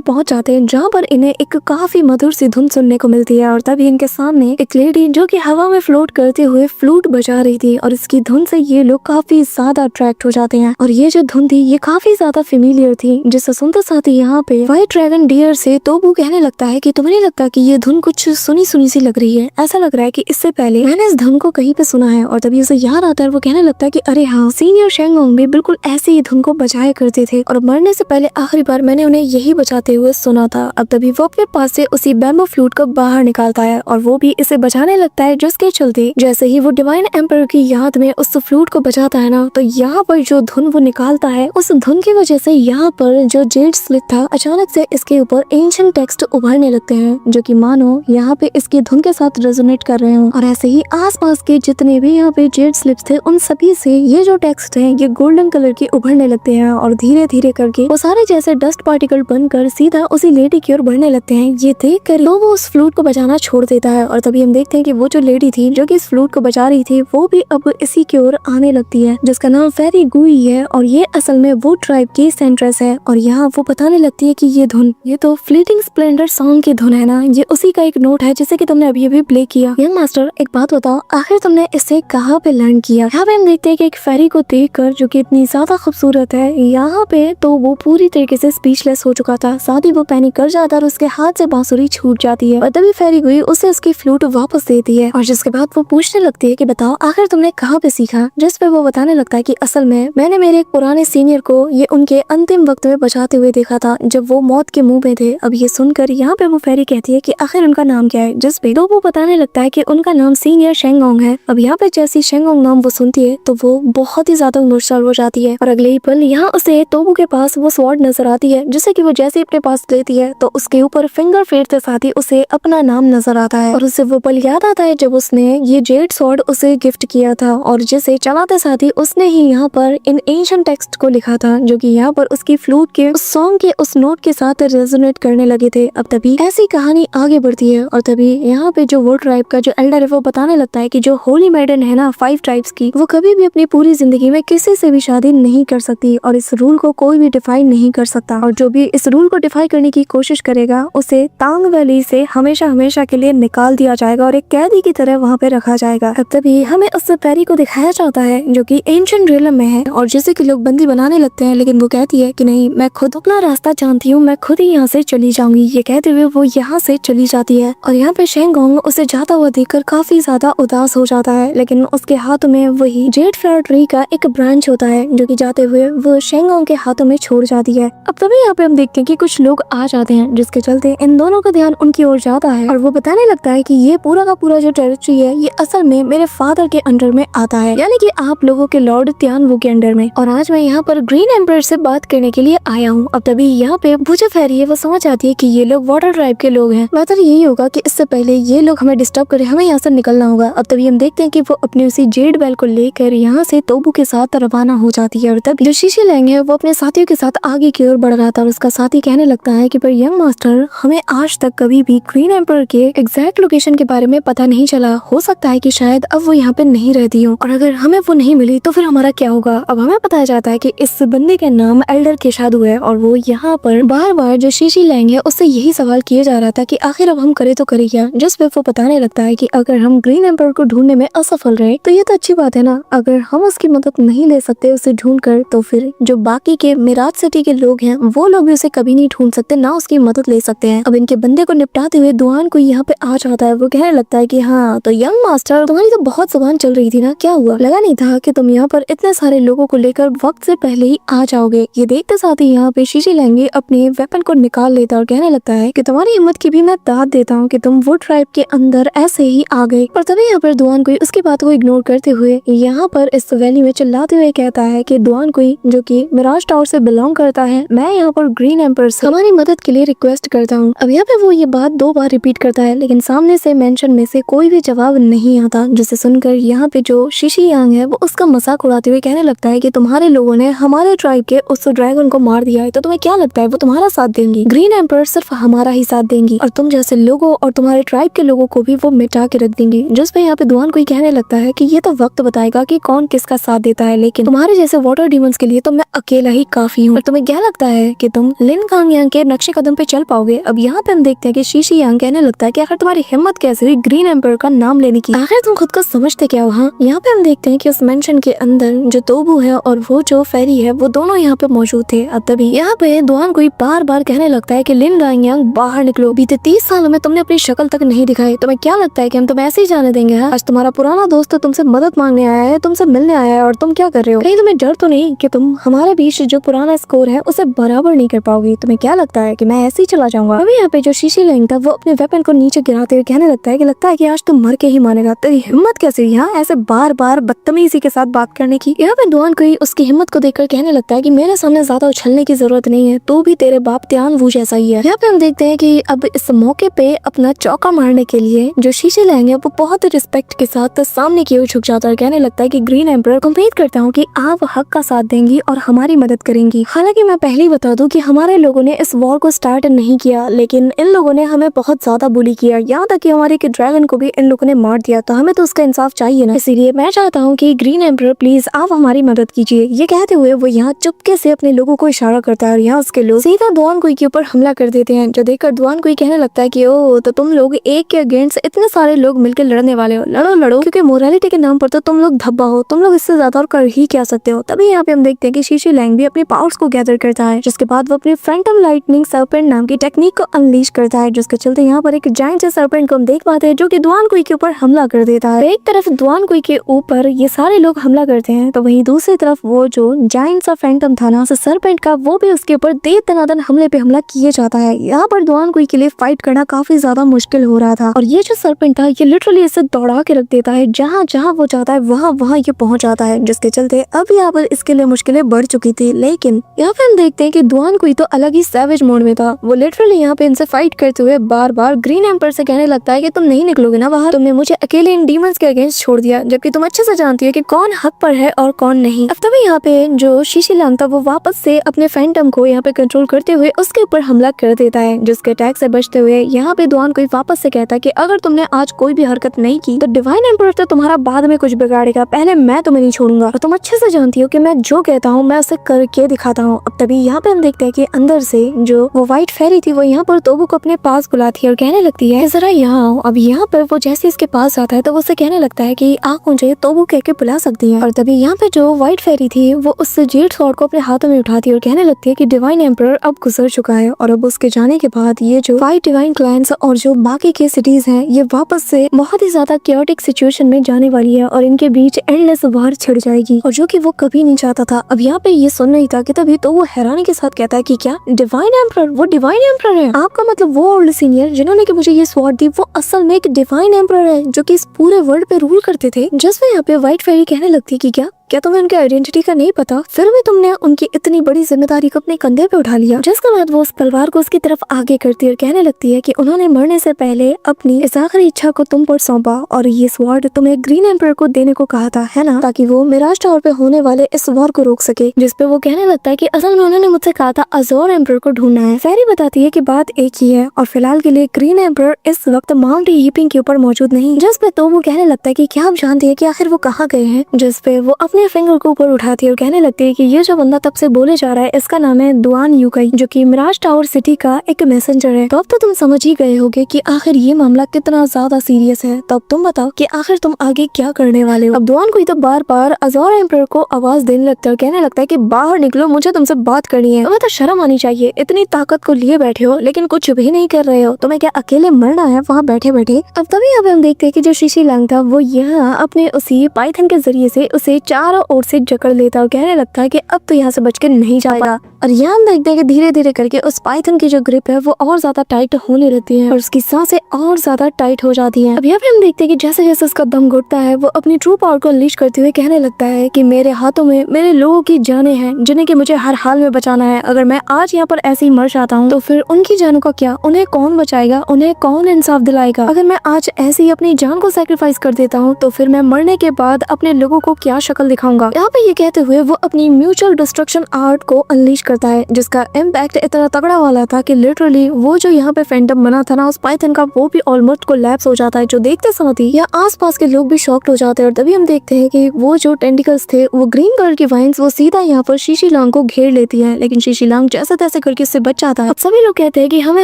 पहुंच जाते हैं जहाँ पर इन्हें एक काफी मधुर सी धुन सुनने को मिलती है और तभी इनके सामने एक लेडी जो कि हवा में फ्लोट करते हुए फ्लूट बजा रही थी और इसकी धुन से ये लोग काफी ज्यादा अट्रैक्ट हो जाते हैं। और ये जो धुन थी ये काफी ज्यादा फेमिलियर थी, जिससे सुनते साथ ही यहाँ पे व्हाइट ड्रैगन डियर से तोबू कहने लगता है कि तुम्हें नहीं लगता कि ये धुन कुछ सुनी सुनी सी लग रही है? ऐसा लग रहा है कि इससे पहले मैंने इस धुन को कहीं पे सुना है। और तभी उसे याद आता है, वो कहने लगता है कि अरे हाँ, सीनियर शेंगोंग भी बिल्कुल ऐसे ही धुन को बजाया करते थे और मरने से पहले आखिरी बार मैंने उन्हें यही बजाते हुए सुना था। अब तभी वो अपने पास से उसी बैम्बू फ्लूट को बाहर निकालता है और वो भी इसे बजाने लगता है, जिसके चलते जैसे ही वो डिवाइन एम्पर की याद में उस फ्लूट को बजाता है ना, तो यहाँ पर जो धुन वो निकालता है उस धुन की वजह से यहाँ पर जो जेड स्लिट था अचानक से इसके ऊपर एंशिएंट टेक्स्ट उभरने लगते हैं, जो कि मानो यहाँ पे इसकी धुन के साथ रेजोनेट कर रहे हो। और ऐसे ही आसपास के जितने भी यहाँ पे जेड स्लिप्स थे उन सभी से ये जो टेक्स्ट है ये गोल्डन कलर के उभरने लगते हैं और धीरे धीरे करके वो सारे जैसे डस्ट पार्टिकल बनकर सीधा उसी लेडी की ओर बढ़ने लगते हैं। ये देख कर वो उस फ्लूट को बजाना छोड़ देता है और तभी हम देखते हैं कि वो जो लेडी थी जो कि इस फ्लूट को बजा रही थी वो भी अब इसी की ओर आने लगती है, जिसका नाम फेरी गुई है और ये असल में वो ट्राइब की सेंट्रेस है। और यहाँ वो बताने लगती है कि ये धुन ये तो फ्लीटिंग स्प्लेंडर सॉन्ग की धुन है ना, ये उसी का एक नोट है जिसे कि तुमने अभी अभी प्ले किया। यंग मास्टर, एक बात बताओ, आखिर तुमने इसे कहाँ पे लर्न किया? यहाँ पे हम देखते हैं कि एक फेरी को देखकर जो कि इतनी ज्यादा खूबसूरत है, यहाँ पे तो वो पूरी तरीके से स्पीचलेस हो चुका था। साथ ही वो पैनिक कर जाता है और उसके हाथ से बांसुरी छूट जाती है और तभी फेरी गुई उसे उसकी फ्लूट वापस देती है और जिसके बाद वो पूछने लगती है कि बताओ आखिर तुमने कहाँ पे सीखा? जिस पे वो बताने लगता है कि असल में मैंने मेरे एक पुराने सीनियर को ये उनके अंतिम वक्त में बचाते हुए देखा था जब वो मौत के मुंह में थे। अब ये सुनकर यहाँ पे वो फेरी कहती है कि आखिर उनका नाम क्या है? जिस पे तो वो बताने लगता है कि उनका नाम सीनियर शेंगोंग है। अब यहाँ पे जैसी शेंगोंग नाम वो सुनती है तो वो बहुत ही ज्यादा इमोशनल हो जाती है और अगले ही पल यहाँ उसे तोबू के पास वो स्वॉर्ड नजर आती है, जिसे कि वो जैसे अपने पास लेती है तो उसके ऊपर फिंगर फेरते साथ ही उसे अपना नाम नजर आता है और उसे वो पल याद आता है जब उसने ये जेड स्वॉर्ड उसे गिफ्ट किया था और जिसे चलाते साथ ही उसने ही यहाँ पर इन एंशिएंट टेक्स्ट को लिखा था, जो कि यहाँ पर उसकी फ्लूट के उस सॉन्ग के उस नोट के साथ रेजोनेट करने लगे थे। अब तभी ऐसी कहानी आगे बढ़ती है और तभी यहाँ पे जो वो ट्राइब का जो एल्डर है वो बताने लगता है कि जो होली मैडन है ना 5 ट्राइब्स की, वो कभी भी अपनी पूरी जिंदगी में किसी से भी शादी नहीं कर सकती और इस रूल को कोई भी डिफाइन नहीं कर सकता और जो भी इस रूल को डिफाइन करने की कोशिश करेगा उसे तांग वैली से हमेशा हमेशा के लिए निकाल दिया जाएगा और एक कैदी की तरह वहाँ पे रखा जाएगा। अब तभी हमें उस पैरी को दिखाया जाता है जो कि एंशिएंट रियलम में है और जिसे कि लोग बंदी बनाने लगते हैं, लेकिन वो कहती है कि नहीं, मैं खुद अपना रास्ता जानती हूँ, मैं खुद ही यहाँ से चली जाऊंगी। ये कहते हुए वो यहाँ से चली जाती है और यहाँ पे शेंगोंग उसे जाता हुआ देखकर काफी ज्यादा उदास हो जाता है, लेकिन उसके हाथों में वही जेड फ्लावर ट्री का एक ब्रांच होता है जो कि जाते हुए वो शेंगोंग के हाथों में छोड़ जाती है। अब तभी यहाँ पे हम देखते हैं कि कुछ लोग आ जाते हैं, जिसके चलते इन दोनों का ध्यान उनकी ओर जाता है और वो बताने लगता है कि ये पूरा का पूरा जो टेरिटरी है ये असल में मेरे फादर के अंडर में आता है, यानी कि आप लोगों के लॉर्ड तियानवू के अंडर में, और आज मैं यहाँ पर ग्रीन एम्पायर से बात करने के लिए आया हूँ। अब तभी यहाँ पे वो जो फेरी है वो समझ आती है कि ये लोग वाटर ट्राइब के लोग हैं, बेहतर यही होगा कि इससे पहले ये लोग हमें डिस्टर्ब करे, हमें यहाँ से निकलना होगा। अब तभी हम देखते हैं कि वो अपनी उसी जेड बेल को लेकर यहाँ से तोबू के साथ रवाना हो जाती है और तब जो शीशी लैंग है वो अपने साथियों के साथ आगे की ओर बढ़ रहा था और उसका साथी कहने लगता है कि पर यंग मास्टर, हमें आज तक कभी भी ग्रीन एम्पायर के एग्जैक्ट लोकेशन के बारे में पता नहीं चला, हो सकता है कि शायद अब वो यहाँ पे नहीं रहती हो और अगर हमें वो नहीं मिली तो फिर हमारा क्या होगा। अब हमें बताया जाता है कि इस बंदे का नाम एल्डर केशादू है और वो यहाँ पर बार बार जो शीशी लैंग है उससे यही सवाल किया जा रहा था कि आखिर अब हम करे तो करे क्या, जिस पे वो बताने लगता है कि अगर हम ग्रीन एम्पायर को ढूंढने में असफल रहे तो ये तो अच्छी बात है ना, अगर हम उसकी मदद नहीं ले सकते उसे ढूंढ कर तो फिर जो बाकी के मिराज सिटी के लोग हैं वो लोग भी उसे कभी नहीं ढूंढ सकते, ना उसकी मदद ले सकते हैं। अब इनके बंदे को निपटाते हुए दुआन को यहाँ पे आ जाता है, वो कहने लगता है कि हाँ तो यंग मास्टर, तुम्हारी तो बहुत जुबान चल रही थी ना, क्या हुआ? लगा नहीं था कि तुम यहाँ पर इतने सारे लोगों को लेकर वक्त से पहले ही आ जाओगे। ये देखते साथ ही यहाँ पे शीशी लैंगे अपने वेपन को निकाल लेता और कहने लगता है कि तुम्हारी हिम्मत की भी मैं दाद देता हूँ कि तुम वो ट्राइब के अंदर ऐसे ही आ गए। और तभी यहाँ पर दुआन कोई उसकी बात को इग्नोर करते हुए यहाँ पर इस वैली में चिल्लाते हुए कहता है कि दुआन कोई जो कि मिराज टावर से बिलोंग करता है, मैं यहाँ पर ग्रीन एम्पायर से हमारी मदद के लिए रिक्वेस्ट करता हूँ। अब यहाँ पे वो ये बात 2 बार रिपीट करता है, लेकिन सामने से मेंशन में से कोई भी जवाब नहीं आता, जिसे सुनकर यहाँ पे जो शीशी यांग है वो उसका मजाक उड़ाते हुए कहने लगता है कि तुम्हारे लोगों ने हमारे ट्राइब के उस ड्रैगन को मार दिया है, तो तुम्हें क्या लगता है वो तुम्हारा साथ देंगी? ग्रीन एम्पर सिर्फ हमारा ही साथ देंगी और तुम जैसे लोगों और तुम्हारे ट्राइब के लोगों को भी वो मिटा के रख देंगी। जिस पे यहाँ पे दुआन कोई कहने लगता है कि ये तो वक्त बताएगा कि कौन किसका साथ देता है, लेकिन तुम्हारे जैसे वाटर डीमंस के लिए तो मैं अकेला ही काफी हूँ। और तुम्हें क्या लगता है कि तुम लिन कांग यांग के नक्शे कदम पे चल पाओगे? अब यहाँ पे हम देखते हैं कि शीशी यांग कहने लगता है कि आखिर तुम्हारी हिम्मत कैसे हुई ग्रीन एम्पर का नाम लेने की? आखिर तुम खुद को समझते क्या हो? हाँ, यहाँ पे हम देखते हैं कि उस मेंशन के अंदर जो तोबू है और वो जो फेरी है वो दोनों यहाँ पे मौजूद थे। अब तभी यहाँ पे दुआन कोई बार बार कहने लगता है कि लिन कांग यांग बाहर निकलो, बीते 30 सालों में तुमने अपनी शक्ल तक नहीं दिखाई, तुम्हें क्या लगता है कि हम तुम्हें ऐसे ही जाने देंगे? आज तुम्हारा पुराना दोस्त तो तुमसे मदद मांगने आया है, तुमसे मिलने आया है और तुम क्या कर रहे हो? कहीं तुम्हें डर तो नहीं कि तुम हमारे बीच जो पुराना स्कोर है उसे बराबर नहीं कर पाओगी? तुम्हें क्या लगता है कि मैं ऐसे ही चला जाऊंगा? अभी यहाँ पे जो शीशी लैंग था वो अपने वेपन को नीचे गिराते हुए कहने लगता है कि लगता है कि आज तुम मर के ही मानेगा। तेरी हिम्मत कैसे हुई यहाँ ऐसे बार बार बदतमीजी के साथ बात करने की? यहाँ पे दुआन कोई उसकी हिम्मत को देखकर कहने लगता है कि मेरे सामने ज्यादा उछलने की जरूरत नहीं है, तो भी तेरे बाप त्यान वो जैसा ही है। यहाँ पे हम देखते हैं कि अब इस मौके पे अपना चौका मारने के लिए जो शीशी लैंग है वो बहुत रिस्पेक्ट के साथ सामने की ओर झुक जाता है। कहने लगता है कि ग्रीन एम्पर, उम्मीद करता हूँ कि आप हक का साथ देंगी और हमारी मदद करेंगी। हालांकि मैं पहले ही बता दूं कि हमारे लोगों ने इस वॉर को स्टार्ट नहीं किया, लेकिन इन लोगों ने हमें बहुत ज्यादा बुली किया, यहाँ तक कि हमारे के ड्रैगन को भी इन लोगों ने मार दिया, तो हमें तो उसका इंसाफ चाहिए ना। इसीलिए मैं चाहता हूँ कि ग्रीन एम्पर प्लीज आप हमारी मदद कीजिए। ये कहते हुए वो यहाँ चुपके से अपने लोगों को इशारा करता है और यहाँ उसके लोग सीधा दुआन कोई के ऊपर हमला कर देते हैं, जो देखकर दुआन कोई कहने लगता है कि ओ तो तुम लोग एक के अगेंस्ट इतने सारे लोग मिलकर लड़ने वाले हो, लड़ो लड़ो, क्योंकि मोरालिटी के नाम पर तो तुम लोग धब्बा हो, तुम लोग इससे ज्यादा और कर ही क्या सकते हो। तभी यहाँ पे हम देखते हैं कि शीशी लैंग भी अपने पावर्स को गैदर करता है, जिसके बाद वो अपने फैंटम लाइटनिंग सर्पेंट नाम की टेक्निक को अनलीश करता है, जिसके चलते यहाँ पर एक जायंट से सर्पेंट को हम देख पाते हैं जो कि दुआन कोई के ऊपर हमला कर देता है। एक तरफ दुआन कोई के ऊपर ये सारे लोग हमला करते हैं, तो वहीं दूसरी तरफ वो जो जायंट सा फैंटम था ना सर्पेंट का, वो भी उसके ऊपर दे दनादन हमले पे हमला किए जाता है। यहाँ पर दुआन कोई के लिए फाइट करना काफी ज्यादा मुश्किल हो रहा था और ये जो सर्पेंट था ये लिटरली इसे दौड़ा के रख देता है, जहाँ जहाँ वो जाता है वहाँ वहाँ ये पहुंच जाता है, जिसके चलते अब यहाँ पर इसके लिए मुश्किलें बढ़ चुकी थी। लेकिन यहाँ पे हम देखते हैं कि दुआन कोई तो अलग ही सैवेज मोड में था। वो लिटरली यहाँ पे इनसे फाइट करते हुए बार बार ग्रीन एम्पर से कहने लगता है कि तुम नहीं निकलोगे ना बाहर, तुमने मुझे अकेले इन डीमंस के अगेंस्ट छोड़ दिया, जबकि तुम अच्छे से जानती है कि कौन हक पर है और कौन नहीं। अब तभी यहाँ पे जो शीशी लैंग था वो वापस से अपने फैंटम को यहाँ पे कंट्रोल करते हुए उसके ऊपर हमला कर देता है, जिसके अटैक से बचते हुए यहाँ पे दुआन कोई वापस से कहता है कि अगर तुमने आज कोई भी हरकत नहीं की तो डिवाइन एम्पर तो तुम्हारा बाद में कुछ बिगाड़ेगा, पहले मैं तुम्हें नहीं छोड़ूंगा और तुम अच्छे से जानती हो कि मैं जो कहता हूँ मैं उसे करके दिखाता हूँ। अब तभी यहाँ पे हम देखते हैं कि अंदर से जो वो व्हाइट फेरी थी वो यहाँ पर तोबू को अपने पास बुलाती है और कहने लगती है जरा यहाँ आओ। अब यहाँ पर वो जैसे इसके पास आता है तो वो उसे कहने लगता है कि आप मुझे तोबू कह के बुला सकती है। और तभी यहाँ पे जो व्हाइट फेरी थी वो उस जेड स्वॉर्ड को अपने हाथों में उठाती है और कहने लगती है कि डिवाइन एम्पर अब गुजर चुका है और अब उसके जाने के बाद ये जो 5 डिवाइन क्लाइंट्स और जो बाकी के सिटीज हैं ये वापस से बहुत ही ज्यादा क्योटिक सिचुएशन में जाने वाली है और इनके बीच एंडलेस वार छिड़ जाएगी, और जो कि वो कभी नहीं चाहता था। अब यहाँ पे ये सुन नहीं था कि तभी तो वो हैरानी के साथ कहता है कि क्या डिवाइन एम्पर, वो डिवाइन एम्पर है? आपका मतलब वो ओल्ड सीनियर जिन्होंने कि मुझे ये स्वॉर्ड दी वो असल में एक डिवाइन एम्पर है जो कि इस पूरे वर्ल्ड पे रूल करते थे? जिसमें यहाँ पे व्हाइट फेरी कहने लगती है कि क्या तुम्हें उनके आइडेंटिटी का नहीं पता? फिर भी तुमने उनकी इतनी बड़ी जिम्मेदारी को अपने कंधे पे उठा लिया। जिसके बाद वो उस तलवार को उसकी तरफ आगे करती है और कहने लगती है कि उन्होंने मरने से पहले अपनी इस आखिरी इच्छा को तुम पर सौंपा और ये स्वॉर्ड तुम्हें ग्रीन एम्पर को देने को कहा था, है ना, ताकि वो मिराज टावर पे होने वाले इस वॉर को रोक सके। जिसपे वो कहने लगता है कि असल में उन्होंने मुझसे कहा था अजोर एम्पर को ढूंढना है। फेरी बताती है कि बात एक ही है और फिलहाल के लिए ग्रीन एम्पर इस वक्त माउंट हीपिंग के ऊपर मौजूद नहीं। जिसपे तो वो कहने लगता है कि क्या आप जानती है कि आखिर वो कहाँ गए हैं? जिसपे वो अपने फिंगर को ऊपर उठाती है और कहने लगती है कि ये जो बंदा तब से बोले जा रहा है इसका नाम है दुआन यूकाई, जो कि मिराज टावर सिटी का एक मैसेंजर है। तो अब तो तुम समझ ही गए होगे कि आखिर ये मामला कितना ज्यादा सीरियस है। तो अब तुम बताओ कि आखिर तुम आगे क्या करने वाले हो? अब दुआन कोई तो बार बार अजोर एम्पर को आवाज देने लगता है और कहने लगता है कि बाहर निकलो, मुझे तुमसे बात करनी है। तुम्हें तो शर्म आनी चाहिए, इतनी ताकत को लिए बैठे हो लेकिन कुछ भी नहीं कर रहे हो। तुम्हें क्या अकेले मरना है वहाँ बैठे बैठे? अब तभी यहाँ पे हम देखते हैं कि जो शीशी लैंग था वो यहाँ अपने उसी पाइथन के जरिए से उसे चारों ओर से जकड़ लेता और कहने लगता है कि अब तो यहाँ से बच के नहीं जाएगा। और यहाँ हम देखते हैं कि धीरे धीरे करके उस पाइथन की जो ग्रिप है वो और ज्यादा टाइट होने लगती है और उसकी सांसें और ज्यादा टाइट हो जाती हैं। अब यहाँ पे हम देखते हैं कि जैसे जैसे उसका दम घुटता है वो अपनी ट्रू पावर को अनलीश करते हुए कहने लगता है कि मेरे हाथों में मेरे लोगों की जानें हैं जिन्हें कि मुझे हर हाल में बचाना है। अगर मैं आज यहाँ पर ऐसे ही मर जाता हूँ तो फिर उनकी जानों का क्या, उन्हें कौन बचाएगा, उन्हें कौन इंसाफ दिलाएगा। अगर मैं आज ऐसे ही अपनी जान को सैक्रिफाइस कर देता हूँ तो फिर मैं मरने के बाद अपने लोगों को क्या शक्ल दिखाऊंगा। यहाँ पे ये कहते हुए वो अपनी म्यूचुअल डिस्ट्रक्शन आर्ट को अनलीश करता है जिसका इम्पैक्ट इतना तगड़ा वाला था कि लिटरली वो जो यहाँ पे फैंटम बना था ना उस पाइथन का वो भी ऑलमोस्ट कोलैप्स हो जाता है, जो देखते साथ ही या आसपास के लोग भी शॉक्ड हो जाते हैं। और तभी हम देखते हैं कि वो जो टेंटिकल्स थे वो ग्रीन कलर की वाइन्स वो सीधा यहाँ पर शीशी लांग को घेर लेती है, लेकिन शीशी लांग जैसे तैसे करके उससे बच जाता है। अब सभी लोग कहते हैं कि हमें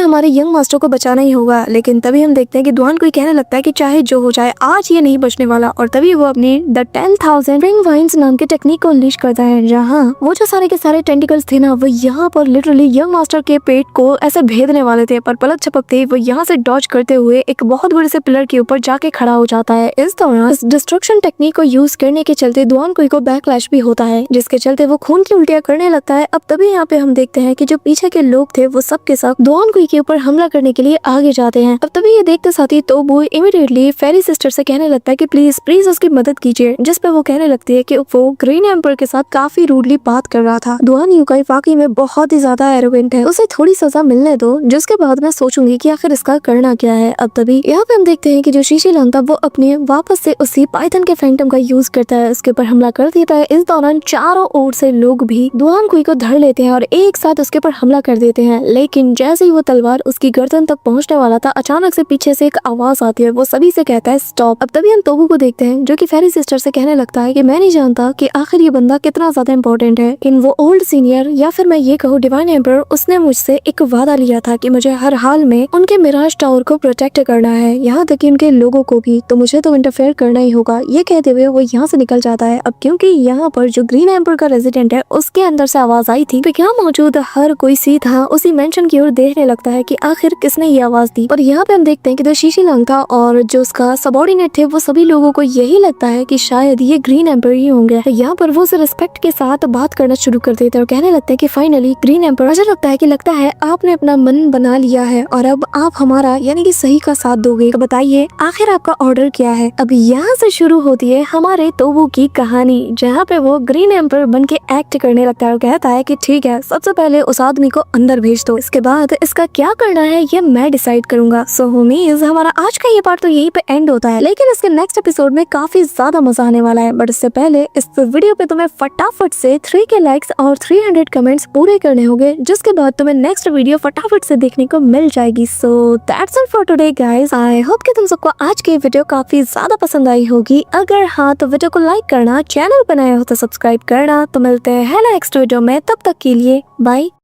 हमारे यंग मास्टर को बचाना ही होगा, लेकिन तभी हम देखते हैं कि दुआन कोई कहने लगता है कि चाहे जो हो जाए आज ये नहीं बचने वाला। और तभी वो अपनी द 10,000 रिंग वाइन्स नाम के टेक्निक को अनलीश करता है, जहाँ वो जो सारे के सारे टेंटिकल्स थे ना वो यहाँ पर लिटरली यंग मास्टर के पेट को ऐसे भेदने वाले थे, पर पलक झपकते वो यहाँ से डॉज करते हुए एक बहुत बड़े से पिलर के ऊपर जाके खड़ा हो जाता है। इस दौरान इस डिस्ट्रक्शन टेक्निक को यूज करने के चलते दुआन कोई को बैकलैश भी होता है, जिसके चलते वो खून की उल्टियां करने लगता है। अब तभी यहाँ पे हम देखते हैं कि जो पीछे के लोग थे वो सब के सब दुआन कोई के ऊपर हमला करने के लिए आगे जाते हैं। अब तभी ये देखते साथ ही तो वो इमीडिएटली फेरी सिस्टर से कहने लगता है कि प्लीज प्लीज उसकी मदद कीजिए, जिस पे वो कहने लगती है कि वो ग्रीन एम्पर के साथ काफी रूडली बात कर रहा था। दुआन यूकाई वाकई में बहुत ही ज्यादा एरोगेंट है, उसे थोड़ी सजा मिलने दो जिसके बाद मैं सोचूंगी कि आखिर इसका करना क्या है। अब तभी यहाँ पे हम देखते हैं कि जो शीशी लांग था वो अपने वापस से उसी पाइथन के फैंटम का यूज करता है, उसके ऊपर हमला कर देता है। इस दौरान चारों ओर से लोग भी दुआन कोई को धर लेते हैं और एक साथ उसके ऊपर हमला कर देते हैं, लेकिन जैसे ही वो तलवार उसकी गर्दन तक पहुंचने वाला था अचानक से पीछे से एक आवाज आती है, वो सभी से कहता है स्टॉप। अब तभी हम तोबू को देखते हैं जो कि फेरी सिस्टर से कहने लगता है कि मैं नहीं जानता कि आखिर ये बंदा कितना ज्यादा इंपॉर्टेंट है, इन वो ओल्ड सीनियर या फिर मैं ये कहूँ डिवाइन एम्पर, उसने मुझसे एक वादा लिया था कि मुझे हर हाल में उनके मिराज टावर को प्रोटेक्ट करना है, यहाँ तक कि उनके लोगों को भी, तो मुझे तो इंटरफेयर करना ही होगा। ये कहते हुए वो यहाँ से निकल जाता है। अब क्योंकि यहाँ पर जो ग्रीन एम्पर का रेजिडेंट है उसके अंदर से आवाज आई थी, तो यहाँ मौजूद हर कोई सीधा उसी मेंशन की ओर देखने लगता है कि आखिर किसने ये आवाज दी। और यहाँ पे हम देखते हैं कि जो शीशी लांग था और जो उसका सबॉर्डिनेट थे वो सभी लोगों को यही लगता है कि शायद ये ग्रीन एम्पर ही होंगे। तो यहाँ पर वो रिस्पेक्ट के साथ बात करना शुरू कर देते हैं और कहने लगते हैं कि फाइनली ग्रीन एम्पर, मुझे लगता है आपने अपना मन बना लिया है और अब आप हमारा यानी कि सही का साथ दोगे, तो बताइए आखिर आपका ऑर्डर क्या है। अब यहाँ से शुरू होती है हमारे तोबू की कहानी, जहाँ पे वो ग्रीन एम्पर बन के एक्ट करने लगता है और कहता है कि ठीक है सबसे पहले उस आदमी को अंदर भेज दो, इसके बाद इसका क्या करना है ये मैं डिसाइड करूंगा। सो होमीज हमारा आज का ये पार्ट तो यहीं पे एंड होता है, लेकिन इसके नेक्स्ट एपिसोड में काफी ज्यादा मजा आने वाला है। बट इससे पहले इस वीडियो पे तुम्हें फटाफट से 3K लाइक्स और 300 कमेंट्स पूरे करने होंगे, जिसके बाद तुम्हें नेक्स्ट वीडियो फटाफट से देखने को मिल जाएगी। So that's all for today guys, I hope कि तुम सबको आज की वीडियो काफी ज्यादा पसंद आई होगी। अगर हाँ तो वीडियो को लाइक करना, चैनल पर नए हो तो सब्सक्राइब करना। तो मिलते हैं नेक्स्ट वीडियो में, तब तक के लिए बाय।